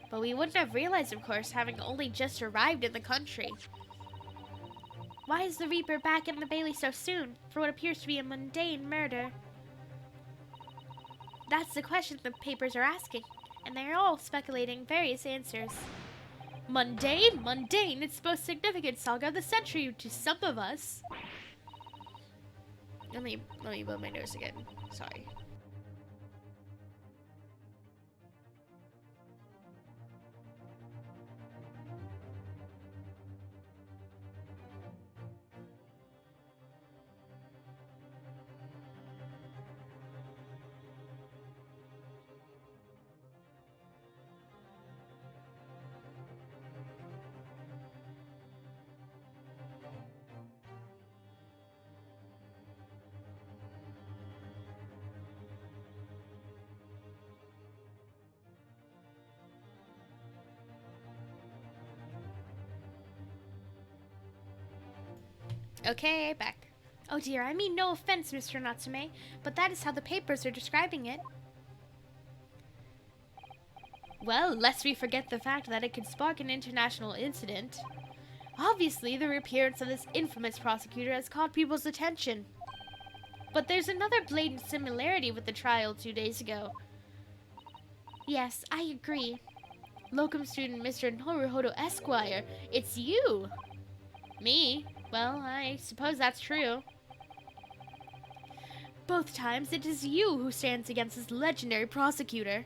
But we wouldn't have realized, of course, having only just arrived in the country. Why is the Reaper back in the Bailey so soon for what appears to be a mundane murder? That's the question the papers are asking, and they're all speculating various answers. Mundane? Mundane? It's the most significant saga of the century to some of us. Let me blow my nose again. Sorry. Okay, back. Oh dear, I mean no offense, Mr. Natsume, but that is how the papers are describing it. Well, lest we forget the fact that it could spark an international incident. Obviously, the reappearance of this infamous prosecutor has caught people's attention. But there's another blatant similarity with the trial 2 days ago. Yes, I agree. Locum student Mr. Noruhodo Esquire, it's you! Me? Well, I suppose that's true. Both times it is you who stands against this legendary prosecutor.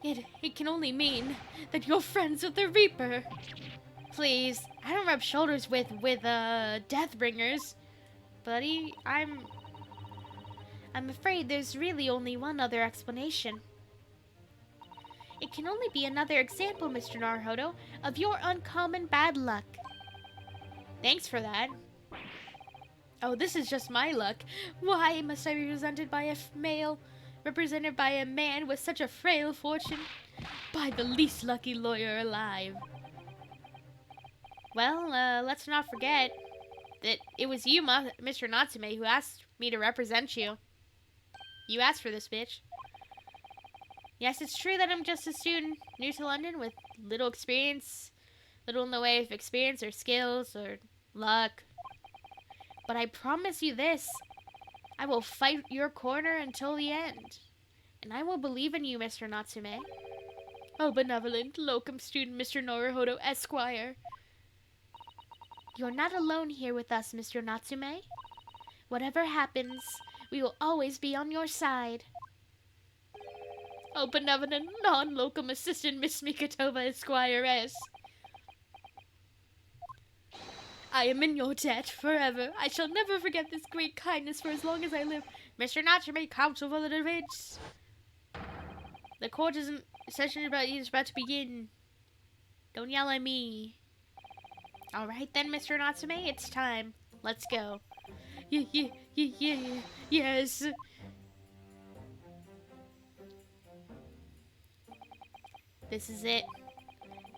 It can only mean that you're friends with the Reaper. Please, I don't rub shoulders with Deathbringers, buddy. I'm afraid there's really only one other explanation. It can only be another example, Mr. Naruhodo, of your uncommon bad luck. Thanks for that. Oh, this is just my luck. Why must I be represented by a man with such a frail fortune? By the least lucky lawyer alive. Well, let's not forget that it was you, Mr. Natsume, who asked me to represent you. You asked for this, bitch. Yes, it's true that I'm just a student, new to London, with little in the way of experience or skills or luck. But I promise you this, I will fight your corner until the end. And I will believe in you, Mr. Natsume. Oh, benevolent locum student Mr. Noruhodo Esquire. You're not alone here with us, Mr. Natsume. Whatever happens, we will always be on your side. Oh, benevolent non-locum assistant Miss Mikatova Esquire-S. I am in your debt forever. I shall never forget this great kindness for as long as I live. Mr. Natsume, counsel for the defense. The court session is about to begin. Don't yell at me. Alright then, Mr. Natsume, it's time. Let's go. Yes. This is it.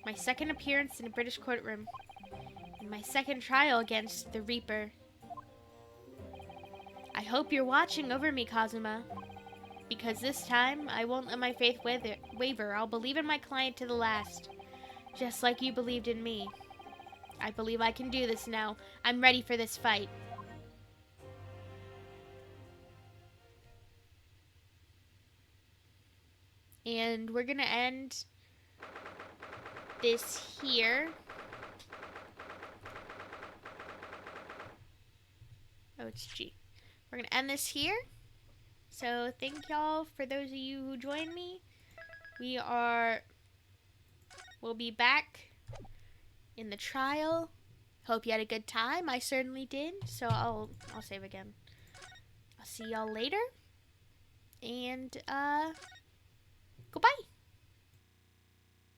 My second appearance in a British courtroom. And my second trial against the Reaper. I hope you're watching over me, Kazuma. Because this time, I won't let my faith waver. I'll believe in my client to the last. Just like you believed in me. I believe I can do this now. I'm ready for this fight. And we're gonna end this here. Oh, it's G. We're gonna end this here. So thank y'all for those of you who joined me. We'll be back in the trial. Hope you had a good time. I certainly did. So I'll save again. I'll see y'all later. And goodbye.